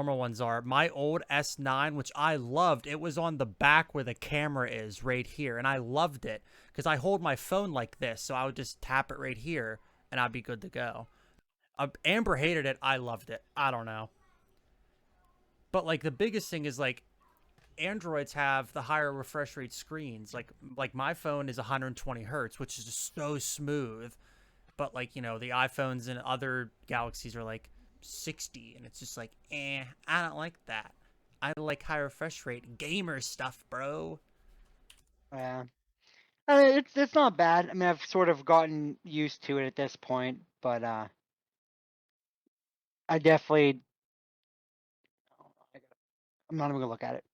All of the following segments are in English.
normal ones are. My old S9, which I loved, it was on the back where the camera is right here. And I loved it because I hold my phone like this. So I would just tap it right here and I'd be good to go. Amber hated it. I loved it. I don't know. But like the biggest thing is like Androids have the higher refresh rate screens. Like my phone is 120 hertz, which is just so smooth. But like, you know, the iPhones and other Galaxies are like 60, and it's just like, I don't like that. I like high refresh rate gamer stuff, bro. Yeah. I mean, it's not bad. I mean, I've sort of gotten used to it at this point, but I definitely I'm not even gonna look at it.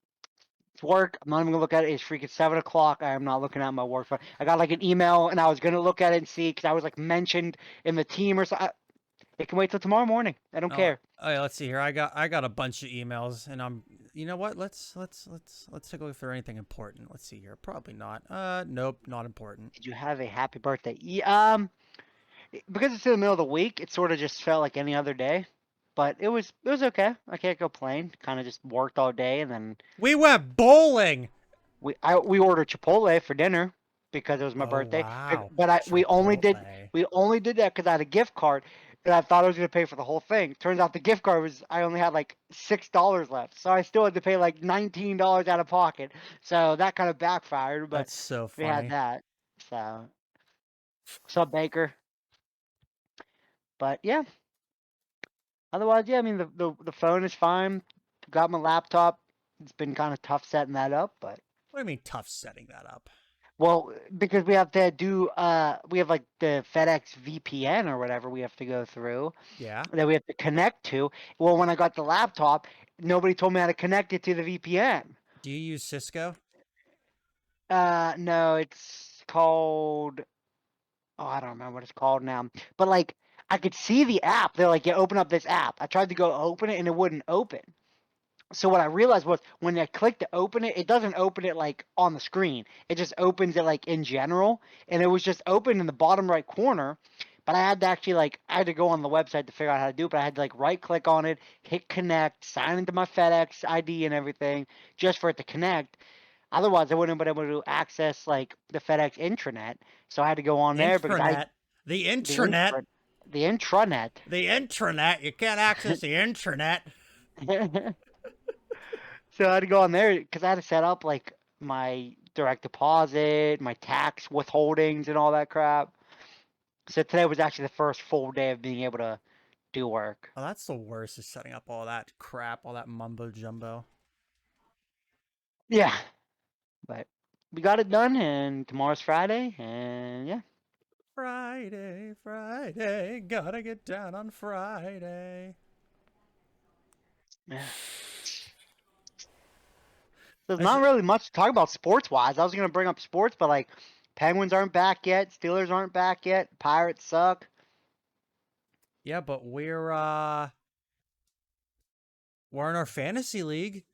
It's work. I'm not even gonna look at it. It's freaking 7 o'clock. I am not looking at my work phone. I got like an email, and I was gonna look at it and see because I was like mentioned in the team or something. It can wait till tomorrow morning. I don't Oh, care. oh yeah, let's see here. I got a bunch of emails, and you know what? Let's take a look if there's anything important. Let's see here. Probably not. Nope, not important. Did you have a happy birthday? Because it's in the middle of the week, it sort of just felt like any other day. But it was okay. I can't complain. Kind of just worked all day, and then We went bowling. we ordered Chipotle for dinner because it was my Oh birthday. wow, But Chipotle. we only did that because I had a gift card, and I thought I was gonna pay for the whole thing. Turns out the gift card was I only had like $6 left, so I still had to pay like $19 out of pocket. So that kind of backfired. But That's so we had funny. that. So what's up, Baker? But yeah, otherwise, yeah. I mean, the phone is fine. Got my laptop. It's been kind of tough setting that up, but. What do you mean tough setting that up? Well, because we have to do we have like the FedEx VPN or whatever we have to go through Yeah. that we have to connect to. Well, when I got the laptop, nobody told me how to connect it to the VPN. Do you use Cisco? No, it's called I don't remember what it's called now. But like I could see the app. They're like, "Yeah, open up this app." I tried to go open it and it wouldn't open. So what I realized was when I click to open it, it doesn't open it like on the screen. It just opens it like in general, and it was just open in the bottom right corner. But I had to actually like I had to go on the website to figure out how to do it. But I had to like right click on it, hit connect, sign into my FedEx ID and everything just for it to connect. Otherwise, I wouldn't have been able to access like the FedEx intranet. So I had to go on there because I Intranet. The the intranet. the intranet. The intranet. You can't access the intranet. So I had to go on there because I had to set up like my direct deposit, my tax withholdings, and all that crap. So today was actually the first full day of being able to do work. Oh, that's the worst is setting up all that crap, all that mumbo jumbo. Yeah, but we got it done, and tomorrow's Friday, and yeah. Friday, Friday, gotta get down on Friday. Yeah. There's Is not it, really much to talk about sports wise. I was gonna bring up sports, but like Penguins aren't back yet, Steelers aren't back yet, Pirates suck. yeah, but we're in our fantasy league.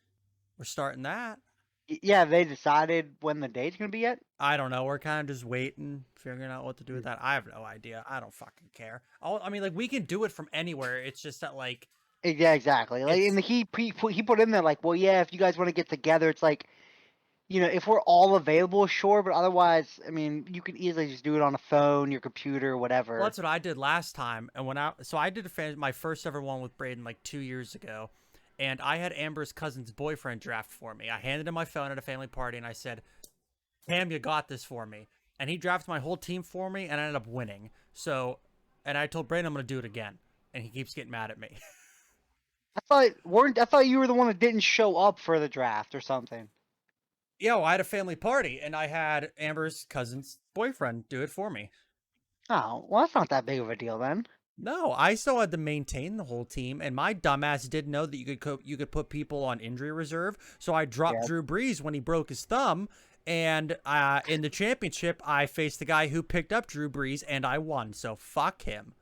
We're starting that. Yeah, they decided when the date's gonna be yet. I don't know. We're kind of just waiting, figuring out what to do with that. I have no idea. I don't fucking care. I mean, like we can do it from anywhere. It's just that like Yeah, exactly. Like, and it's he put in there like, well, yeah, if you guys want to get together, it's like, if we're all available, sure, but otherwise, I mean, you can easily just do it on a phone, your computer, well, whatever. that's what I did last time. And when I did my first ever one with Braden like 2 years ago, and I had Amber's cousin's boyfriend draft for me. I handed him my phone at a family party, and I said, "Cam, you got this for me." And he drafted my whole team for me, and I ended up winning. So, and I told Braden I'm gonna do it again, and he keeps getting mad at me. I thought you were the one that didn't show up for the draft or something. Yo, I had a family party, and I had Amber's cousin's boyfriend do it for me. Oh, well, that's not that big of a deal then. No, I still had to maintain the whole team, and my dumbass didn't know that you could put people on injury reserve. So I dropped Yeah. Drew Brees when he broke his thumb, and in the championship, I faced the guy who picked up Drew Brees, and I won. So fuck him.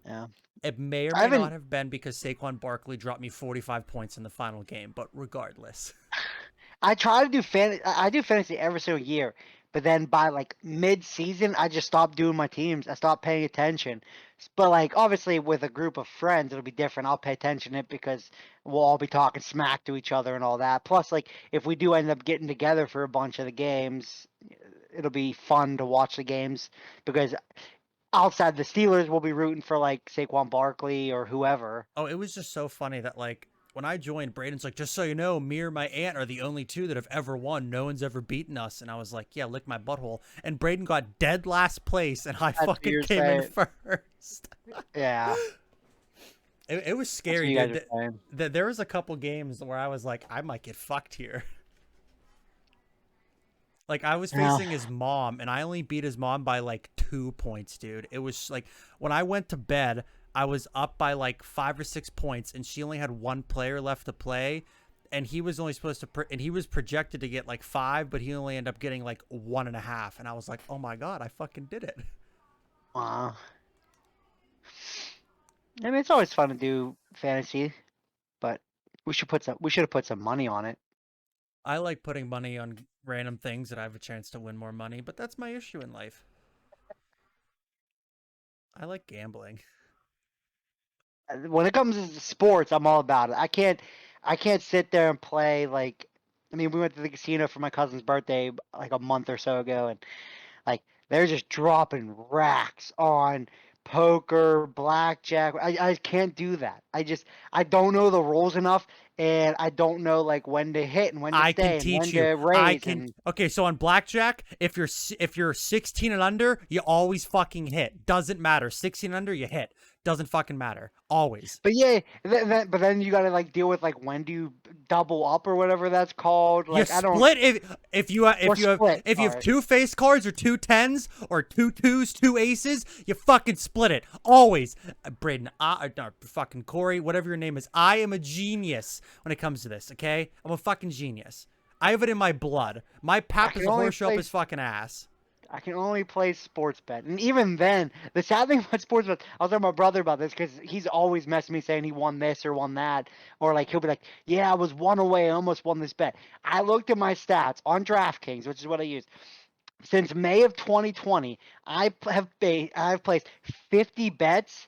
Yeah. It may or I may not haven't. have been because Saquon Barkley dropped me 45 points in the final game, but regardless. I try to do fan. I do fantasy every single year, But then by like mid-season, I just stopped doing my teams. I stopped paying attention. But like obviously with a group of friends, it'll be different. I'll pay attention to it because we'll all be talking smack to each other and all that. Plus, like if we do end up getting together for a bunch of the games, it'll be fun to watch the games because outside the Steelers, we'll be rooting for like Saquon Barkley or whoever. Oh, it was just so funny that like when I joined, Braden's like, just so you know, me or my aunt are the only two that have ever won. No one's ever beaten us. And I was like, yeah, lick my butthole. And Braden got dead last place, and I That's what fucking you're came in saying. first. Yeah, It was that's what scary, you guys dude. are saying. There was a couple games where I was like, I might get fucked here. Like I was Yeah. facing his mom, and I only beat his mom by like 2 points, dude. It was like when I went to bed, I was up by like 5 or 6 points, and she only had one player left to play, and he was only supposed to, and he was projected to get like 5, but he only ended up getting like 1.5, and I was like, oh my god, I fucking did it. Wow. I mean, it's always fun to do fantasy, but we should have put some money on it. I like putting money on random things that I have a chance to win more money, but that's my issue in life. I like gambling. When it comes to sports, I'm all about it. I can't sit there and play like. I mean, we went to the casino for my cousin's birthday like a month or so ago, and like they're just dropping racks on poker, blackjack. I can't do that. I don't know the rules enough, and I don't know like when to hit and when to I can stay and teach when you. to I raise can. and. Okay, so on blackjack, if you're 16 and under, you always fucking hit. Doesn't matter. 16 and under, you hit. Doesn't fucking matter. Always. But yeah, but then you gotta like deal with like when do you double up or whatever that's called. You Like I don't split if you or split. if you have Sorry. two face cards or two tens or two twos, two aces, you fucking split it always. Braden, no, fucking Corey, whatever your name is, I am a genius when it comes to this. Okay, I'm a fucking genius. I have it in my blood. My pap can is a only horse show up play his fucking ass. I can only play sports bet, and even then, the sad thing about sports bet, I was telling my brother about this because he's always messing me saying he won this or won that, or like he'll be like, "Yeah, I was one away, I almost won this bet." I looked at my stats on DraftKings, which is what I use. Since May of 2020, I've placed 50 bets.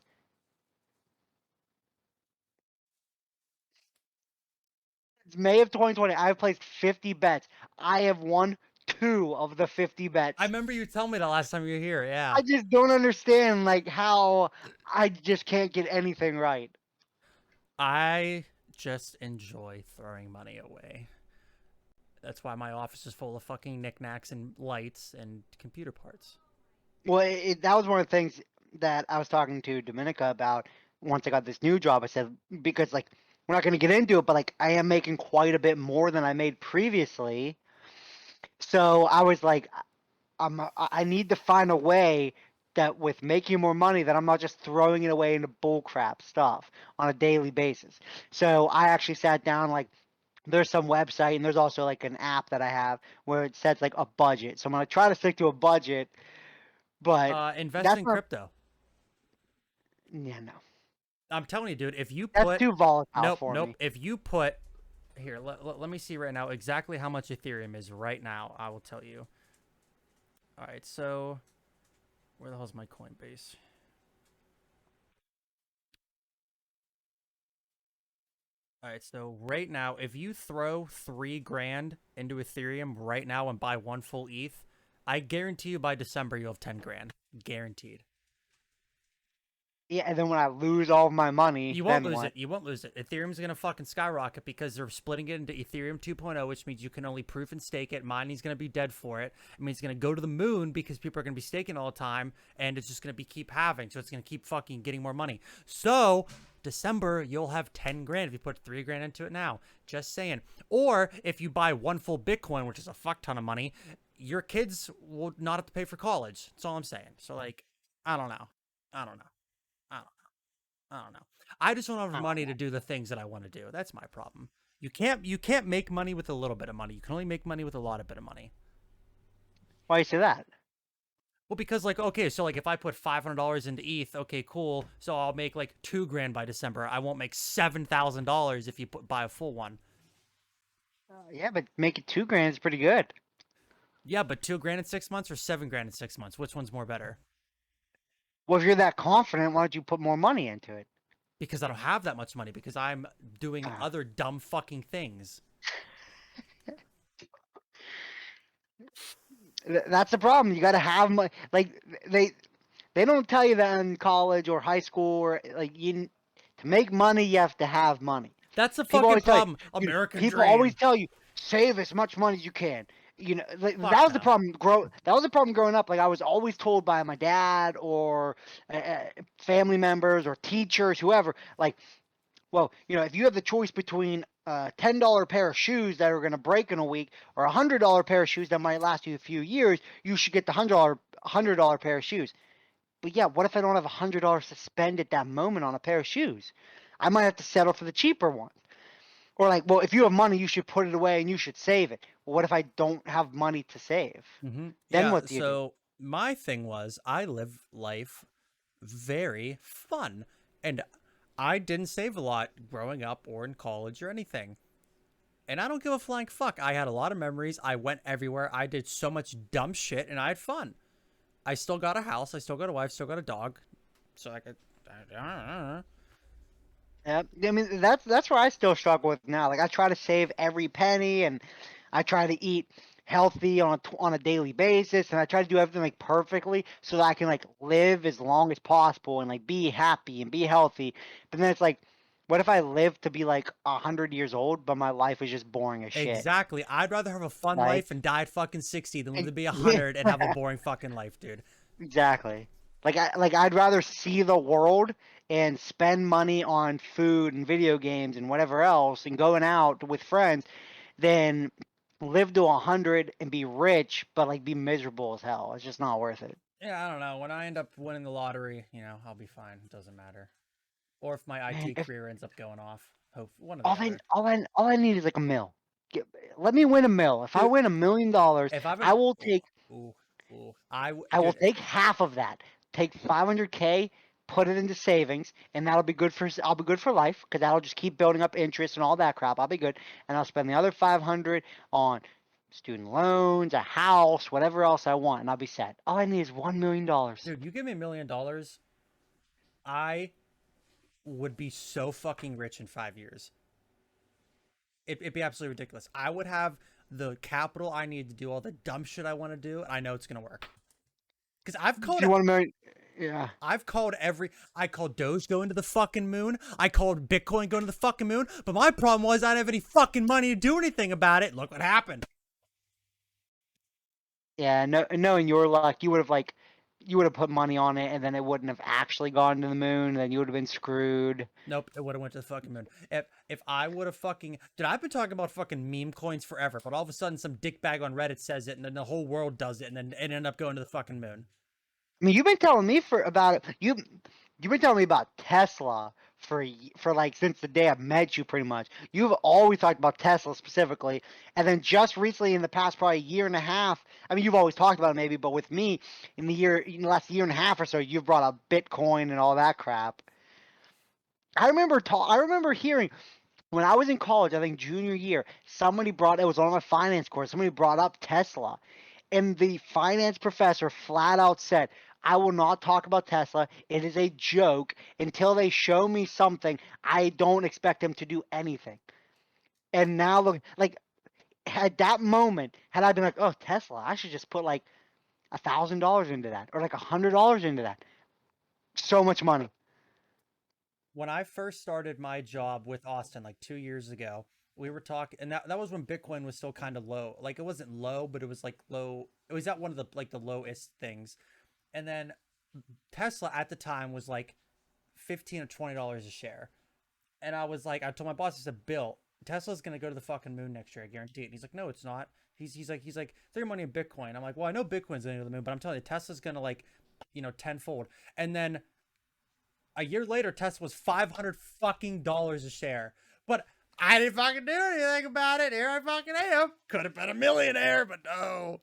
Since May of 2020, I've placed 50 bets. I have won 2 of the 50 I bets. remember you telling me that last time you were here. Yeah. I just don't understand like how I just can't get anything right. I just enjoy throwing money away. That's why my office is full of fucking knickknacks and lights and computer parts. Well, that was one of the things that I was talking to Dominica about once I got this new job. I said because like we're not going to get into it, but like I am making quite a bit more than I made previously. So I was like, I need to find a way that with making more money that I'm not just throwing it away into bullcrap stuff on a daily basis. So I actually sat down like there's some website and there's also like an app that I have where it sets like a budget. So I'm gonna try to stick to a budget, but Invest that's in not. crypto. Yeah, no, I'm telling you, dude, if you that's put too volatile nope, for nope. me. If you put here, let me see right now exactly how much Ethereum is right now. I will tell you. All right, so where the hell's my Coinbase? All right, so right now, if you throw 3 grand into Ethereum right now and buy one full ETH, I guarantee you by December you'll have 10 grand, guaranteed. Yeah, and then when I lose all of my money, You won't then lose what? it. You won't lose it. Ethereum's going to fucking skyrocket because they're splitting it into Ethereum 2.0, which means you can only proof and stake it. Mining's going to be dead for it. It means it's going to go to the moon because people are going to be staking all the time, and it's just going to be keep having. So it's going to keep fucking getting more money. So December, you'll have 10 grand if you put 3 grand into it now. Just saying. Or if you buy one full Bitcoin, which is a fuck ton of money, your kids will not have to pay for college. That's all I'm saying. So like, I don't know. I don't know. I don't know. I don't know. I just don't have I don't money know. to do the things that I want to do. That's my problem. You can't make money with a little bit of money. You can only make money with a lot of bit of money. Why you say that? Well, because like okay, so like if I put $500 into ETH, okay, cool. So I'll make like 2 grand by December. I won't make $7,000 if you buy a full one. Yeah, but making 2 grand is pretty good. Yeah, but 2 grand in 6 months or 7 grand in 6 months? Which one's more better? Well, if you're that confident, why don't you put more money into it? Because I don't have that much money because I'm doing Ah, other dumb fucking things. That's the problem. You got to have money. Like they don't tell you that in college or high school or like to make money you have to have money. That's the People fucking always tell you, problem. American people always dream. tell you save as much money as you can. Like, that Fuck was the no. problem. That was the problem growing up. Like I was always told by my dad or family members or teachers, whoever. Like, well, if you have the choice between a $10 pair of shoes that are going to break in a week or a $100 pair of shoes that might last you a few years, you should get the $100 pair of shoes. But yeah, what if I don't have $100 to spend at that moment on a pair of shoes? I might have to settle for the cheaper one. Or like, well, if you have money, you should put it away and you should save it. Well, what if I don't have money to save? Then Yeah, what do you do? so my thing was I live life very fun. And I didn't save a lot growing up or in college or anything. And I don't give a flying fuck. I had a lot of memories. I went everywhere. I did so much dumb shit and I had fun. I still got a house. I still got a wife. Still got a dog. So I could. I don't know. Yeah, I mean that's where I still struggle with now. Like I try to save every penny, and I try to eat healthy on a daily basis, and I try to do everything like perfectly so that I can like live as long as possible and like be happy and be healthy. But then it's like, what if I live to be like 100 years old, but my life is just boring as shit? Exactly. I'd rather have a fun Like, life and die at fucking 60 than live to be yeah, 100 and have a boring fucking life, dude. exactly. I'd rather see the world and spend money on food and video games and whatever else and going out with friends than live to 100 and be rich but like be miserable as hell. It's just not worth it. Yeah, I don't know. When I end up winning the lottery, I'll be fine. It doesn't matter. Or if my Man, IT if career ends up going off. Hope one or the other. all I need is like a mill. Let me win a mill. If I Dude, win $1 million, if I've I been. will Ooh, take ooh, ooh. I will Dude, take half of that. Take 500K, put it into savings, and that'll be good for I'll be good for life because that'll just keep building up interest and all that crap. I'll be good, and I'll spend the other 500 on student loans, a house, whatever else I want, and I'll be set. All I need is $1 million. dude, you give me $1 million, I would be so fucking rich in 5 years. It'd be absolutely ridiculous. I would have the capital I need to do all the dumb shit I want to do, and I know it's gonna work. Because Do you want a million? Yeah. I called Doge going to the fucking moon. I called Bitcoin going to the fucking moon. But my problem was I didn't have any fucking money to do anything about it. Look what happened. Yeah, no, knowing your luck, you would have put money on it, and then it wouldn't have actually gone to the moon. And then you would have been screwed. Nope, it would have went to the fucking moon. If I would have fucking dude, I've been talking about fucking meme coins forever, but all of a sudden some dickbag on Reddit says it, and then the whole world does it, and then it ended up going to the fucking moon. I mean, you've been telling me about it. You've been telling me about Tesla for like since the day I met you, pretty much. You've always talked about Tesla specifically, and then just recently, in the past probably year and a half. I mean, you've always talked about it maybe, but with me, in the last year and a half or so, you've brought up Bitcoin and all that crap. I remember hearing when I was in college, I think junior year, it was on my finance course. Somebody brought up Tesla, and the finance professor flat out said, I will not talk about Tesla. It is a joke. Until they show me something, I don't expect them to do anything. And now look, like at that moment, had I been like, oh, Tesla, I should just put like $1,000 into that or like $100 into that. So much money. When I first started my job with Austin like 2 years ago, we were talking, and that was when Bitcoin was still kind of low. Like it wasn't low, but it was like low. It was at one of the like the lowest things. And then Tesla at the time was like $15 or $20 a share. And I was like, I told my boss, I said, Bill, Tesla's gonna go to the fucking moon next year, I guarantee it. And he's like, no, it's not. He's like, throw your money in Bitcoin. I'm like, well, I know Bitcoin's gonna go to the moon, but I'm telling you, Tesla's gonna like, tenfold. And then a year later, Tesla was $500 a share. But I didn't fucking do anything about it. Here I fucking am. Could have been a millionaire, but no.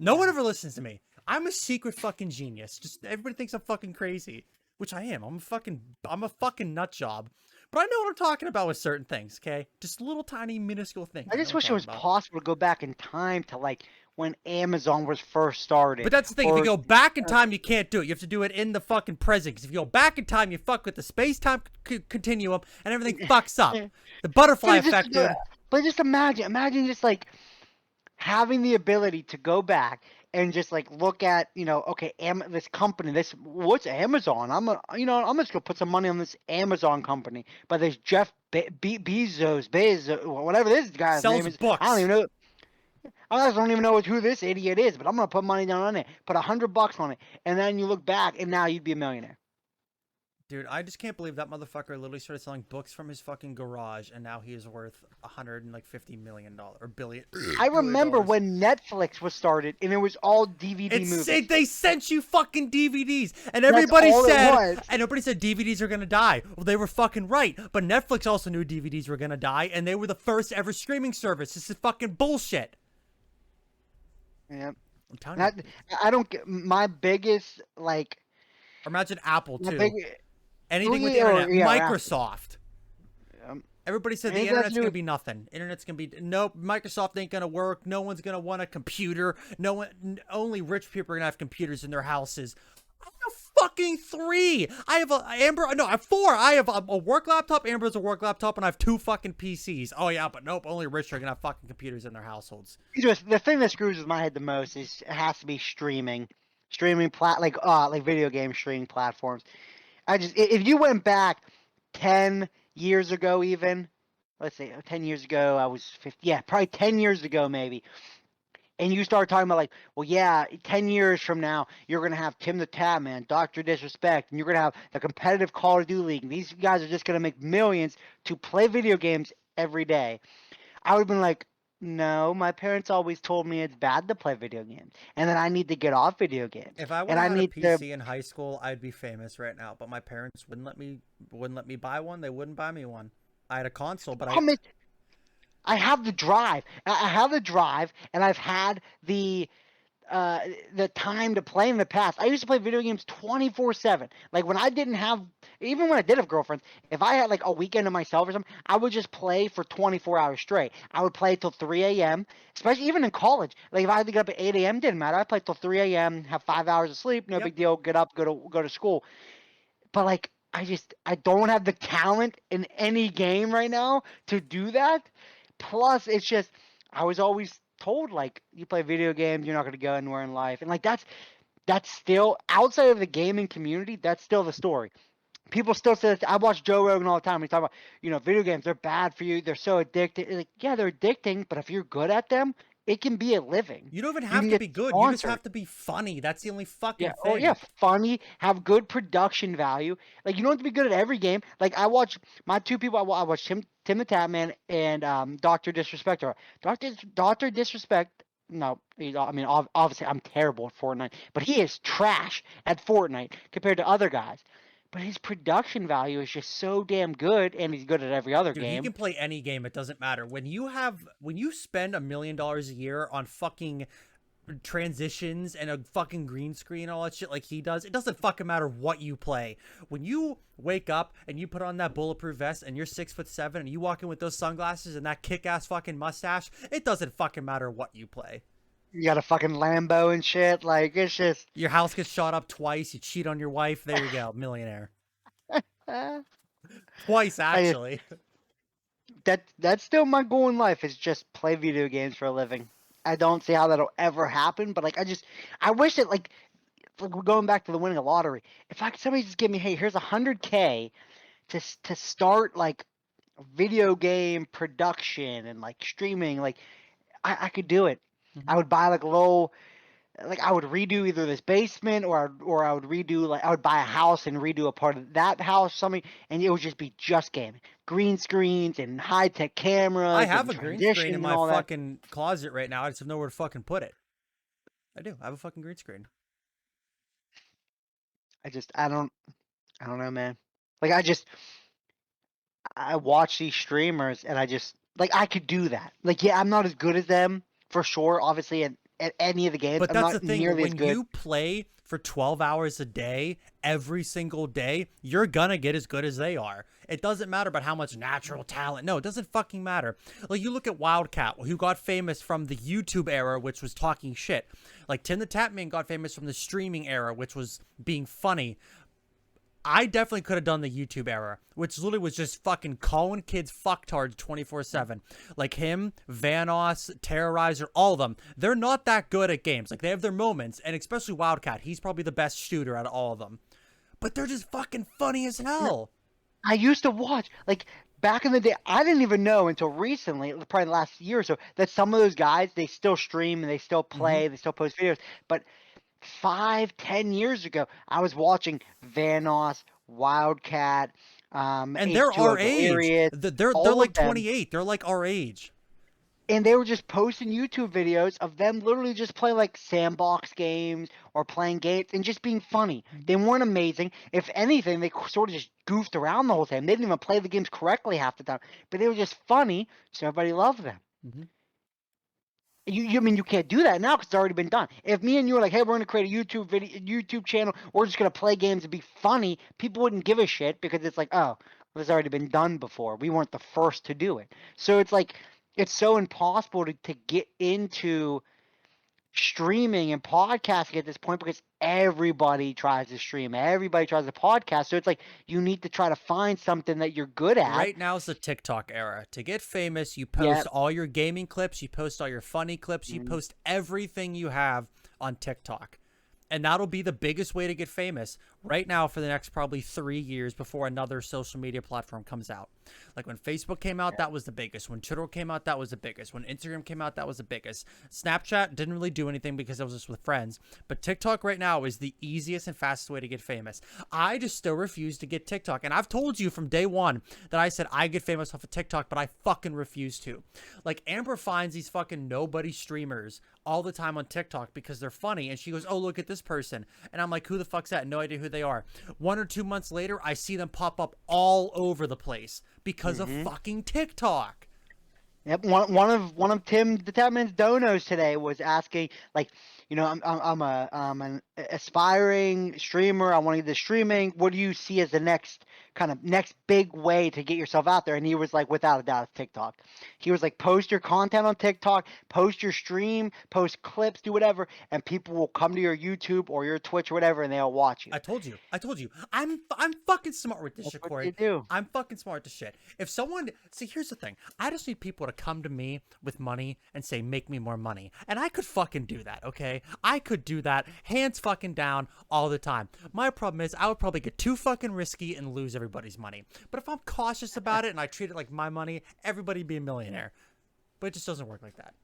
No one ever listens to me. I'm a secret fucking genius. Just everybody thinks I'm fucking crazy, which I am. I'm a fucking nut job. But I know what I'm talking about with certain things, okay? Just little tiny minuscule things. I I know just what I'm wish it talking was about. possible to go back in time to like when Amazon was first started. But that's the thing. If you Or go back in time, you can't do it. You have to do it in the fucking present. Because if you go back in time, you fuck with the space-time continuum, and everything fucks up. The butterfly effect, dude. But just imagine just like having the ability to go back and just like look at, okay, this company, what's Amazon? I'm just gonna put some money on this Amazon company. But there's Jeff Bezos, whatever this guy's Sells name is. books. I don't even know. I don't even know who this idiot is, but I'm gonna put money down on it. Put $100 on it, and then you look back, and now you'd be a millionaire. Dude, I just can't believe that motherfucker literally started selling books from his fucking garage, and now he is worth $150 million or billion. I remember when Netflix was started, and it was all DVD movies. They sent you fucking DVDs, and everybody said DVDs are gonna die. Well, they were fucking right, but Netflix also knew DVDs were gonna die, and they were the first ever streaming service. This is fucking bullshit. Yeah, I'm telling you. I don't get my biggest like. Imagine Apple too. Anything with the internet. Microsoft. Everybody said the internet's going to be nothing. Internet's going to be... Nope, Microsoft ain't going to work. No one's going to want a computer. Only rich people are going to have computers in their houses. I have fucking 3. I have 4. I have a work laptop. Amber has a work laptop, and I have 2 fucking PCs. Oh, yeah, but nope, only rich are going to have fucking computers in their households. The thing that screws with my head the most is it has to be streaming. Like video game streaming platforms. If you went back 10 years ago, even, let's say 10 years ago, I was 50, yeah, probably 10 years ago, maybe, and you start talking about like, well, yeah, 10 years from now, you're going to have Tim the Tatman, Dr. Disrespect, and you're going to have the competitive Call of Duty League, and these guys are just going to make millions to play video games every day. I would have been like, no, my parents always told me it's bad to play video games, and that I need to get off video games. If I would have had a PC in high school, I'd be famous right now. But my parents wouldn't let me buy one. They wouldn't buy me one. I had a console, but I have the drive. I have the drive, and I've had the time to play in the past. I used to play video games 24/7. Like when I didn't have, even when I did have girlfriends, if I had like a weekend to myself or something, I would just play for 24 hours straight. I would play till 3 a.m., especially even in college. Like if I had to get up at 8 a.m., didn't matter. I played till 3 a.m., have 5 hours of sleep, no big deal, get up, go to school. But like, I don't have the talent in any game right now to do that. Plus, it's just, I was always told like, you play video games, you're not going to go anywhere in life, and like that's still outside of the gaming community. That's still the story. People still say that. I watch Joe Rogan all the time. He's talking about, video games, they're bad for you, they're so addicted. Like, yeah, they're addicting, but if you're good at them, it can be a living. You don't even have to be good. You just have to be funny. That's the only fucking thing. Oh yeah, funny, have good production value. Like you don't have to be good at every game. Like I watch my 2 people. I watch Tim the Tatman and Dr. Disrespect. Dr. Disrespect. No, obviously I'm terrible at Fortnite, but he is trash at Fortnite compared to other guys. But his production value is just so damn good, and he's good at every other game. He can play any game. It doesn't matter. When you spend $1 million a year on fucking transitions and a fucking green screen and all that shit like he does, it doesn't fucking matter what you play. When you wake up and you put on that bulletproof vest and you're 6'7" and you walk in with those sunglasses and that kick-ass fucking mustache, it doesn't fucking matter what you play. You got a fucking Lambo and shit. Like, it's just... Your house gets shot up twice. You cheat on your wife. There you go. Millionaire. Twice, actually. That's still my goal in life, is just play video games for a living. I don't see how that'll ever happen, but, like, I wish that, like we're going back to the winning a lottery. If somebody just give me, hey, here's $100K to start, like, video game production and, like, streaming, like, I could do it. I would buy like I would redo either this basement or I would redo, like, I would buy a house and redo a part of that house, something, and it would just be just gaming, green screens and high tech cameras. I have a green screen in my fucking closet right now. I just have nowhere to fucking put it. I do. I have a fucking green screen. I don't know, man. Like I watch these streamers and I could do that. Like, yeah, I'm not as good as them. For sure, obviously, at any of the games. But that's the thing. When you play for 12 hours a day, every single day, you're gonna get as good as they are. It doesn't matter about how much natural talent. No, it doesn't fucking matter. Like, you look at Wildcat, who got famous from the YouTube era, which was talking shit. Like, Tim the Tatman got famous from the streaming era, which was being funny. I definitely could have done the YouTube era, which literally was just fucking calling kids fucktards 24/7. Like him, Vanoss, Terrorizer, all of them. They're not that good at games. Like, they have their moments, and especially Wildcat. He's probably the best shooter out of all of them. But they're just fucking funny as hell. I used to watch, like, back in the day. I didn't even know until recently, probably the last year or so, that some of those guys, they still stream and they still play, they still post videos. But 5-10 years ago, I was watching Vanoss, Wildcat, And they're H2O our age. Delirious, They're all like of them. 28. They're like our age. And they were just posting YouTube videos of them literally just playing like sandbox games or playing games and just being funny. They weren't amazing. If anything, they sort of just goofed around the whole time. They didn't even play the games correctly half the time, but they were just funny, so everybody loved them. You mean you can't do that now because it's already been done. If me and you were like, hey, we're gonna create a YouTube channel, we're just gonna play games and be funny, people wouldn't give a shit because it's like, oh, well, it's already been done before. We weren't the first to do it. So it's like, it's so impossible to get into streaming and podcasting at this point because everybody tries to stream, everybody tries to podcast. So it's like you need to try to find something that you're good at. Right now is the TikTok era. To get famous, you post all your gaming clips, you post all your funny clips, you post everything you have on TikTok. And that'll be the biggest way to get famous right now for the next probably 3 years before another social media platform comes out. Like when Facebook came out, that was the biggest. When Twitter came out, that was the biggest. When Instagram came out, that was the biggest. Snapchat didn't really do anything because it was just with friends. But TikTok right now is the easiest and fastest way to get famous. I just still refuse to get TikTok. And I've told you from day one that I said I get famous off of TikTok, but I fucking refuse to. Like, Amber finds these fucking nobody streamers all the time on TikTok because they're funny. And she goes, oh, look at this person. And I'm like, who the fuck's that? No idea who they are. 1 or 2 months later, I see them pop up all over the place because of fucking TikTok. Yep, one of Tim the Tatman's donos today was asking, like, you know, I'm an aspiring streamer. I want to get this streaming. What do you see as the next big way to get yourself out there? And he was like, without a doubt, it's TikTok. He was like, post your content on TikTok, post your stream, post clips, do whatever, and people will come to your YouTube or your Twitch or whatever, and they'll watch you. I told you. I'm fucking smart with this shit, Corey. What you do. I'm fucking smart with this shit. If someone, see, here's the thing. I just need people to come to me with money and say, make me more money. And I could fucking do that, okay? I could do that, hands fucking down all the time. My problem is I would probably get too fucking risky and lose everybody's money. But if I'm cautious about it and I treat it like my money, everybody'd be a millionaire. But it just doesn't work like that.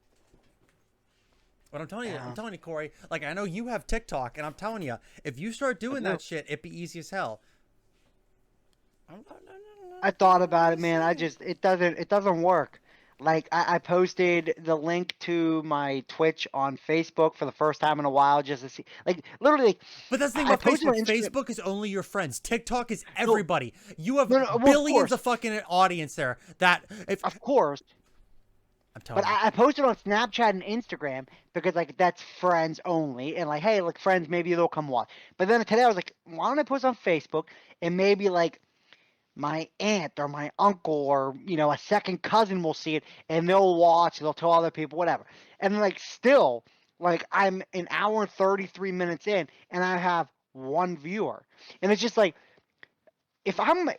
But I'm telling you, Corey, like, I know you have TikTok, and I'm telling you, if you start doing that shit, it'd be easy as hell. I thought about it, man. It doesn't work. Like, I posted the link to my Twitch on Facebook for the first time in a while just to see, like, literally. But that's the thing about Facebook. Facebook is only your friends. TikTok is everybody. You have billions of fucking audience there. Of course. I'm telling you. But I posted on Snapchat and Instagram because, like, that's friends only. And, like, hey, like, friends, maybe they'll come watch. But then today I was like, why don't I post on Facebook and maybe, like, my aunt or my uncle or, you know, a second cousin will see it and they'll watch, they'll tell other people, whatever. And, like, still, like, I'm an hour and 33 minutes in and I have 1 viewer. And it's just like, if I'm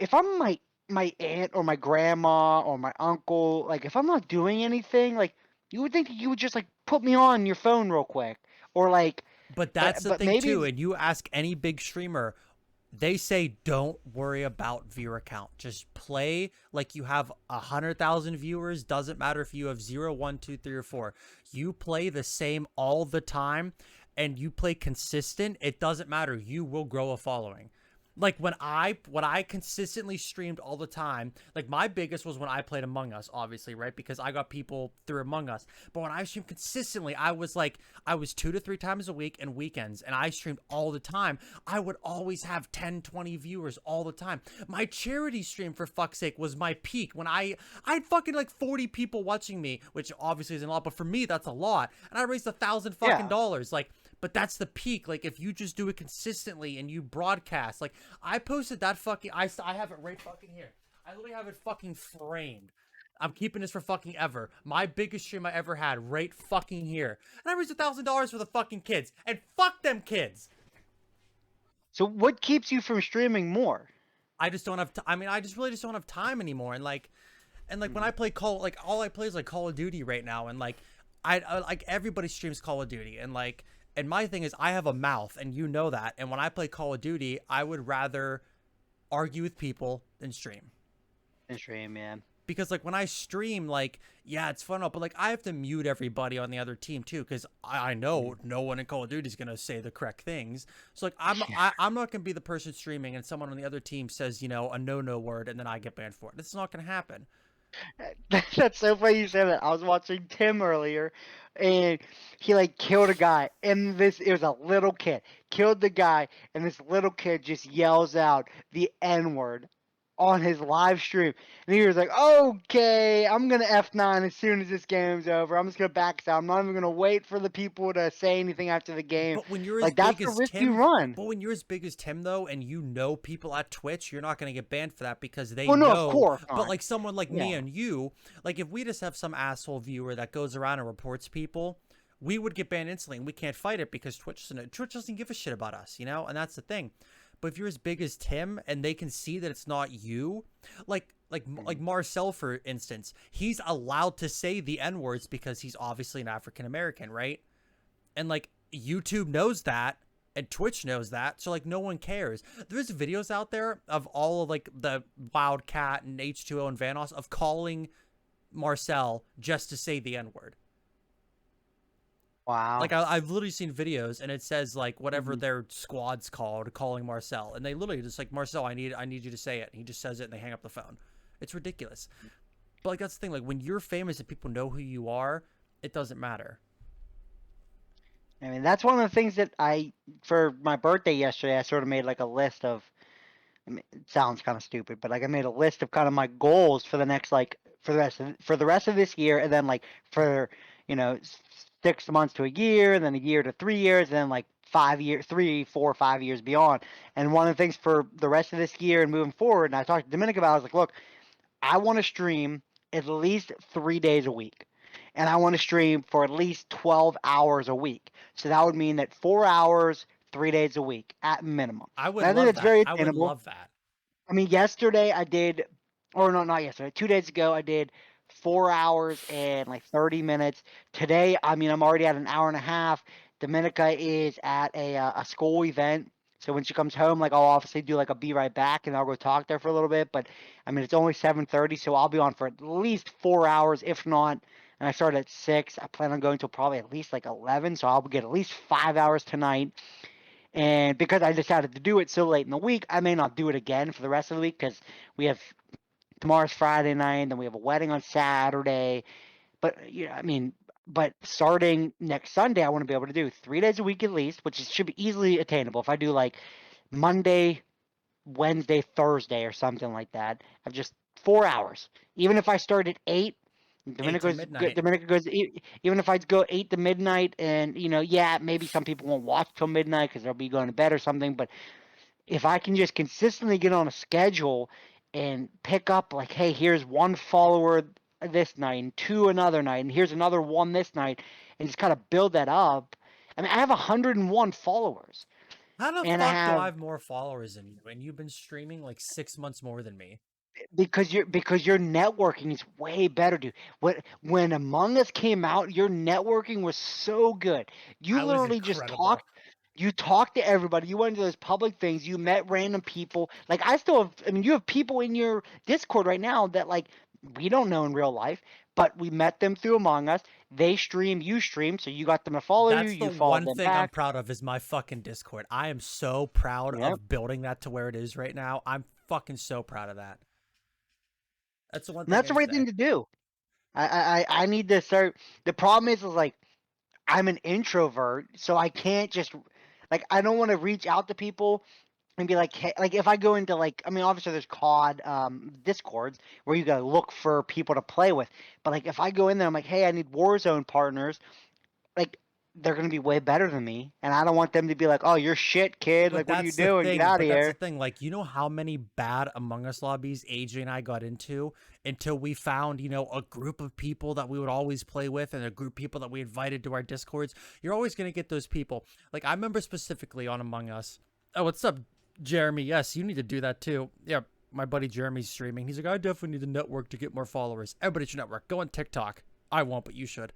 my aunt or my grandma or my uncle, like, if I'm not doing anything, like, you would think you would just, like, put me on your phone real quick or, like. But that's the thing too. And you ask any big streamer, they say don't worry about viewer count. Just play like you have 100,000 viewers. Doesn't matter if you have 0, 1, 2, 3, or 4. You play the same all the time and you play consistent. It doesn't matter. You will grow a following. Like when I consistently streamed all the time, like my biggest was when I played Among Us, obviously, right? Because I got people through Among Us. But when I streamed consistently, I was 2 to 3 times a week and weekends, and I streamed all the time. I would always have 10, 20 viewers all the time. My charity stream, for fuck's sake, was my peak when I had fucking like 40 people watching me, which obviously isn't a lot, but for me that's a lot. And I raised $1,000 fucking dollars. Like, But that's the peak. Like if you just do it consistently and you broadcast, like I posted that fucking, I have it right fucking here. I literally have it fucking framed. I'm keeping this for fucking ever. My biggest stream I ever had, right fucking here. And I raised $1,000 for the fucking kids. And fuck them kids. So what keeps you from streaming more? I just don't have. I mean, I just really just don't have time anymore. And like when I play like all I play is like Call of Duty right now, and like I like everybody streams Call of Duty, and my thing is I have a mouth, and you know that. And when I play Call of Duty, I would rather argue with people than stream. In stream, yeah. Because like when I stream, like yeah, it's fun, but like I have to mute everybody on the other team too, because I know no one in Call of Duty is gonna say the correct things. So like I'm not gonna be the person streaming and someone on the other team says a no word and then I get banned for it. It's not gonna happen. That's so funny you said that. I was watching Tim earlier, and he like killed a guy, and it was a little kid killed the guy, and this little kid just yells out the N word on his live stream, and he was like, "Okay, I'm gonna F9 as soon as this game's over. I'm just gonna back out. I'm not even gonna wait for the people to say anything after the game. But when you're as Like that's big the as risk you Tim, run." but when you're as big as Tim though, and you know people at Twitch, you're not gonna get banned for that because they Well, no, of know. course But not. like someone like me Yeah. and you, like if we just have some asshole viewer that goes around and reports people, we would get banned instantly, and we can't fight it because Twitch doesn't give a shit about us, and that's the thing. But if you're as big as Tim and they can see that it's not you, like Marcel for instance, he's allowed to say the N words because he's obviously an African American, right? And like YouTube knows that and Twitch knows that, so like no one cares. There's videos out there of all of like the Wildcat and H2O and Vanoss of calling Marcel just to say the N word. Wow. Like I've literally seen videos and it says like whatever Mhm. their squad's called calling Marcel, and they literally just like, Marcel, I need you to say it. And he just says it and they hang up the phone. It's ridiculous. But like that's the thing, like when you're famous and people know who you are, it doesn't matter. I mean, that's one of the things that for my birthday yesterday, I sort of made like a list of, I mean, it sounds kind of stupid, but like I made a list of kind of my goals for the next, like, for the rest of this year, and then like for, 6 months to a year, and then a year to 3 years, and then like 5 years, 3, 4, 5 years beyond. And one of the things for the rest of this year and moving forward, and I talked to Dominic about, it, I was like, look, I want to stream at least 3 days a week. And I want to stream for at least 12 hours a week. So that would mean that 4 hours, 3 days a week at minimum. I And would I think love that's that. very I would attainable. love that. I mean, yesterday I did, or no, not yesterday, 2 days ago I did 4 hours and like 30 minutes. Today, I mean, I'm already at an hour and a half. Dominica is at a school event. So when she comes home, like I'll obviously do like a be right back and I'll go talk there for a little bit. But I mean, it's only 7:30, so I'll be on for at least 4 hours, if not. And I start at 6. I plan on going till probably at least like 11, so I'll get at least 5 hours tonight. And because I decided to do it so late in the week, I may not do it again for the rest of the week because we have tomorrow's Friday night, then we have a wedding on Saturday. But I mean, but starting next Sunday, I want to be able to do 3 days a week at least, which should be easily attainable. If I do like Monday, Wednesday, Thursday, or something like that, of just 4 hours. Even if I start at 8, 8 to midnight. Dominica goes. Even if I go 8 to midnight, and yeah, maybe some people won't watch till midnight because they'll be going to bed or something. But if I can just consistently get on a schedule and pick up like, hey, here's one follower this night and two another night, and here's another one this night, and just kind of build that up. I mean, I have 101 followers, How the and I fuck do I have have more followers than you? And you've been streaming like 6 months more than me. because your networking is way better, dude. When Among Us came out, your networking was so good. You I was literally just incredible. talked. You talked to everybody. You went to those public things. You met random people. Like I still have. I mean, you have people in your Discord right now that like we don't know in real life, but we met them through Among Us. They stream. You stream. So you got them to follow you. That's the You followed one them thing I'm back. proud of is my fucking Discord. I am so proud Yep. of building that to where it is right now. I'm fucking so proud of that. That's the one And thing that's I the right say. thing to do. I need to start. The problem is like I'm an introvert, so I can't just like I don't want to reach out to people and be like, hey, like if I go into like, I mean, obviously there's COD discords where you gotta look for people to play with, but like if I go in there, I'm like, hey, I need Warzone partners. Like they're gonna be way better than me, and I don't want them to be like, "Oh, you're shit, kid. But Like, what are you that's the doing? Get thing. out of But that's the here." thing. Like, you know how many bad Among Us lobbies AJ and I got into until we found, a group of people that we would always play with and a group of people that we invited to our Discords. You're always going to get those people. Like, I remember specifically on Among Us. Oh, what's up, Jeremy? Yes, you need to do that too. Yeah, my buddy Jeremy's streaming. He's like, I definitely need to network to get more followers. Everybody should network. Go on TikTok. I won't, but you should.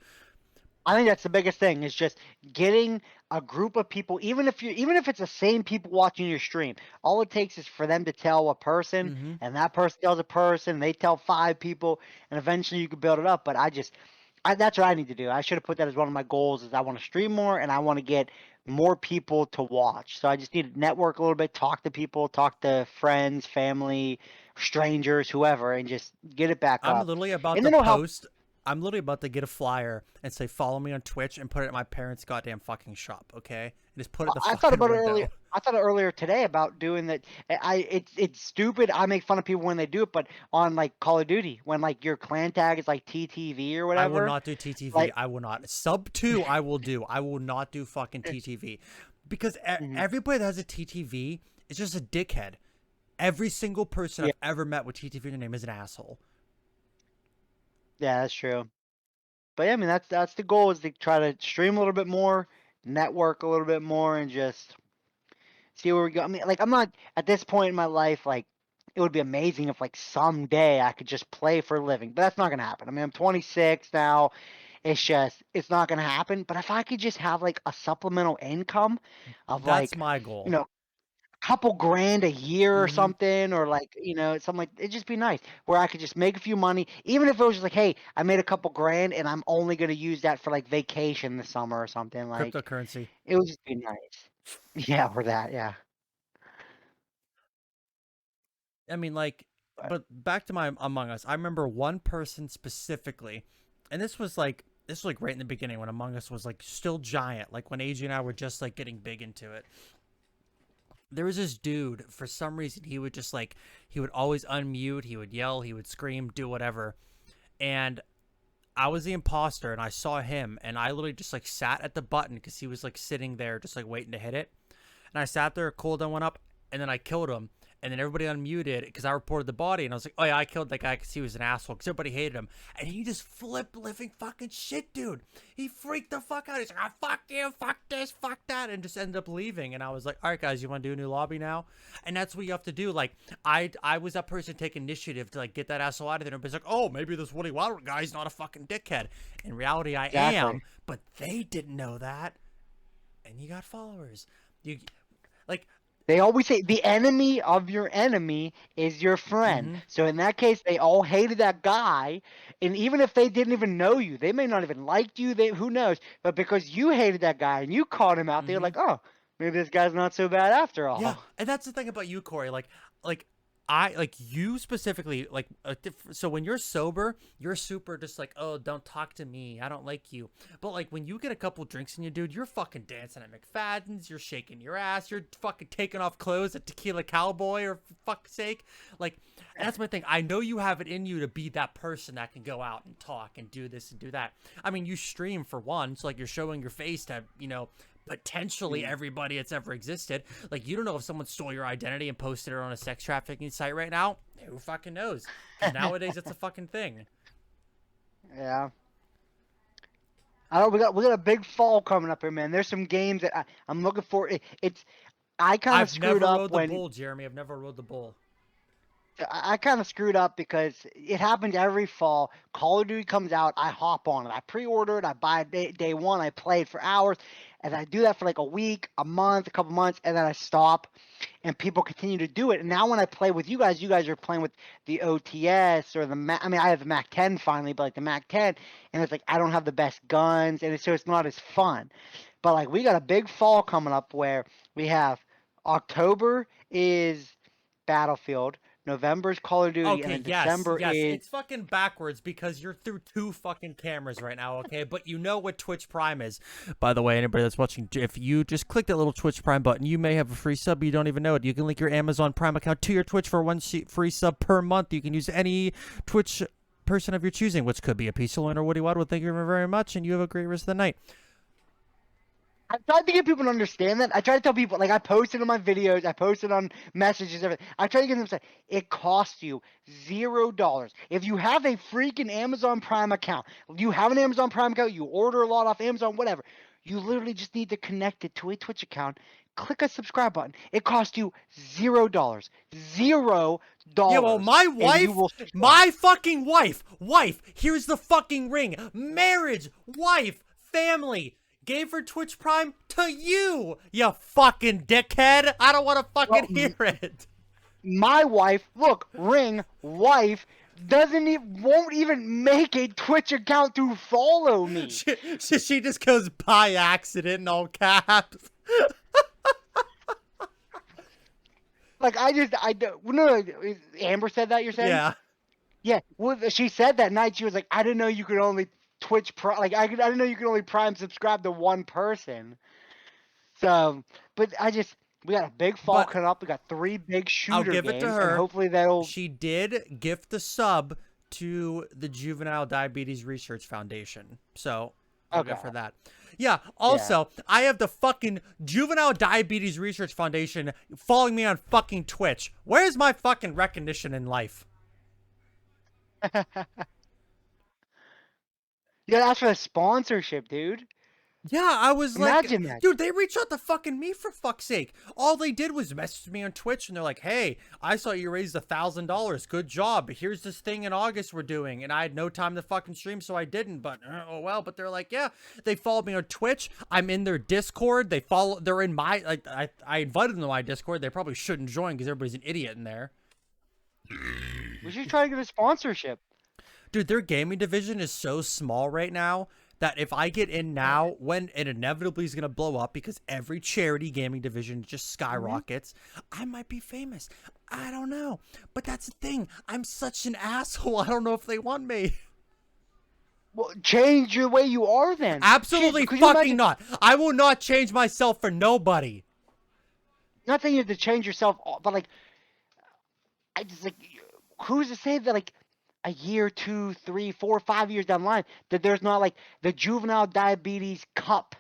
I think that's the biggest thing is just getting a group of people, even if it's the same people watching your stream. All it takes is for them to tell a person, Mm-hmm. and that person tells a person, they tell 5 people, and eventually you can build it up. But that's what I need to do. I should have put that as one of my goals. Is I want to stream more, and I want to get more people to watch. So I just need to network a little bit, talk to people, talk to friends, family, strangers, whoever, and just get it back I'm up. literally about And to then it'll help. post. I'm literally about to get a flyer and say follow me on Twitch and put it at my parents' goddamn fucking shop, okay? And just put it the I thought fucking about it window. earlier. I thought earlier today about doing that. It's stupid. I make fun of people when they do it, but on like Call of Duty, when like your clan tag is like TTV or I will whatever, not do TTV. like I will not. Sub 2 I will do. I will not do fucking TTV. Because mhm. everybody that has a TTV is just a dickhead. Every single person Yeah, I've ever met with TTV in their name is an asshole. yeah, that's true. But yeah, I mean that's the goal is to try to stream a little bit more, network a little bit more, and just see where we go. I mean, like I'm not at this point in my life like it would be amazing if like someday I could just play for a living, but that's not gonna happen. I mean, I'm 26 now. It's not gonna happen. But if I could just have like a supplemental income of That's like, my you goal. know, a couple grand a year or Hmm. something, or like, something like it'd just be nice where I could just make a few money, even if it was just like, hey, I made a couple grand and I'm only gonna use that for like vacation this summer or something. Like Cryptocurrency. it would just be nice. Yeah, for that, yeah. I mean, like, But but back to my Among Us. I remember one person specifically, and this was like right in the beginning when Among Us was like still giant, like when AJ and I were just like getting big into it. There was this dude, for some reason, he would always unmute, he would yell, he would scream, do whatever. And I was the imposter and I saw him and I literally just like sat at the button because he was like sitting there just like waiting to hit it. And I sat there, cooldown went up, and then I killed him. And then everybody unmuted because I reported the body, and I was like, "Oh yeah, I killed that guy because he was an asshole." Because everybody hated him, and he just flipped living fucking shit, dude. He freaked the fuck out. He's like, "Ah, fuck you, fuck this, fuck that," and just ended up leaving. And I was like, "All right, guys, you want to do a new lobby now?" And that's what you have to do. Like, I was that person to take initiative to like get that asshole out of there. And everybody's like, "Oh, maybe this Woody Wilder guy's not a fucking dickhead." In reality, I exactly. am, but they didn't know that, and you got followers. You like They always say the enemy of your enemy is your friend. mm-hmm, So in that case, they all hated that guy, and even if they didn't even know you, they may not even liked you. They who knows? But because you hated that guy and you called him out, they're mm-hmm. like, oh, maybe this guy's not so bad after Yeah, all. and that's the thing about you, Corey. Like I like you specifically. Like, so when you're sober, you're super just like, oh, don't talk to me. I don't like you. But like when you get a couple drinks in you, dude, you're fucking dancing at McFadden's. You're shaking your ass. You're fucking taking off clothes at Tequila Cowboy, or for fuck's sake. Like, and that's my thing. I know you have it in you to be that person that can go out and talk and do this and do that. I mean, you stream for one, so like you're showing your face to potentially Mm. everybody that's ever existed. Like, you don't know if someone stole your identity and posted it on a sex trafficking site right now. Who fucking knows? Because nowadays it's a fucking thing. Yeah. I don't. We got a big fall coming up here, man. There's some games that I'm looking for. It's I kind of I've screwed never up rode the when bull, Jeremy. I've never rode the bull. I kind of screwed up because it happens every fall. Call of Duty comes out, I hop on it. I pre-order it, I buy it day one, I play it for hours, and I do that for like a week, a month, a couple months, and then I stop, and people continue to do it. And now when I play with you guys are playing with the OTS or the Mac. I mean, I have the Mac 10 finally, but like the Mac 10, and it's like I don't have the best guns, and so it's not as fun. But like we got a big fall coming up where we have October is Battlefield. November's Call of Duty, and Okay, then yes, December yes. is It's fucking backwards because you're through two fucking cameras right now, okay? But you know what Twitch Prime is. By the way, anybody that's watching, if you just click that little Twitch Prime button, you may have a free sub. You don't even know it. You can link your Amazon Prime account to your Twitch for one free sub per month. You can use any Twitch person of your choosing, which could be a Peace Loin or Woody Wildwood. Thank you very much, and you have a great rest of the night. I tried to get people to understand that. I try to tell people, like I posted on my videos, I posted on messages, everything. I try to get them to say it costs you $0. If you have a freaking Amazon Prime account, you have an Amazon Prime account, you order a lot off Amazon, whatever. You literally just need to connect it to a Twitch account. Click a subscribe button. It costs you $0. Yeah, well, $0. my And you wife, will subscribe. my fucking wife, here's the fucking ring. Marriage, wife, family. Gave her Twitch Prime to you, you fucking dickhead. I don't want to fucking hear it. My wife, look, ring, wife, won't even make a Twitch account to follow me. She just goes by accident in all caps. Like I don't. No, Amber said that. You're saying? Yeah. Yeah. Well, she said that night. She was like, I didn't know you could only Twitch Prime. Like I didn't know you could only Prime subscribe to one person. So, but we got a big fall But coming up. We got 3 big shooter I'll give games, it to and her. hopefully that'll. She did gift the sub to the Juvenile Diabetes Research Foundation. So I'll go for that. Yeah, also, I have the fucking Juvenile Diabetes Research Foundation following me on fucking Twitch. Where's my fucking recognition in life? You gotta ask for a sponsorship, dude. Yeah, I was Imagine like, that. dude, they reached out to fucking me for fuck's sake. All they did was message me on Twitch and they're like, hey, I saw you raised $1,000. Good job. Here's this thing in August we're doing. And I had no time to fucking stream, so I didn't. But, oh well. But they're like, yeah, they followed me on Twitch. I'm in their Discord. They're in my, like, I invited them to my Discord. They probably shouldn't join because everybody's an idiot in there. We should try to get a sponsorship. Dude, their gaming division is so small right now that if I get in now, when it inevitably is going to blow up because every charity gaming division just skyrockets, I might be famous. I don't know. But that's the thing. I'm such an asshole. I don't know if they want me. Well, change the way you are then. Absolutely fucking not. I will not change myself for nobody. Not saying you have to change yourself, but like, I just like, who's to say that like a year, 2, 3, 4, 5 years down the line that there's not like the Juvenile Diabetes Cup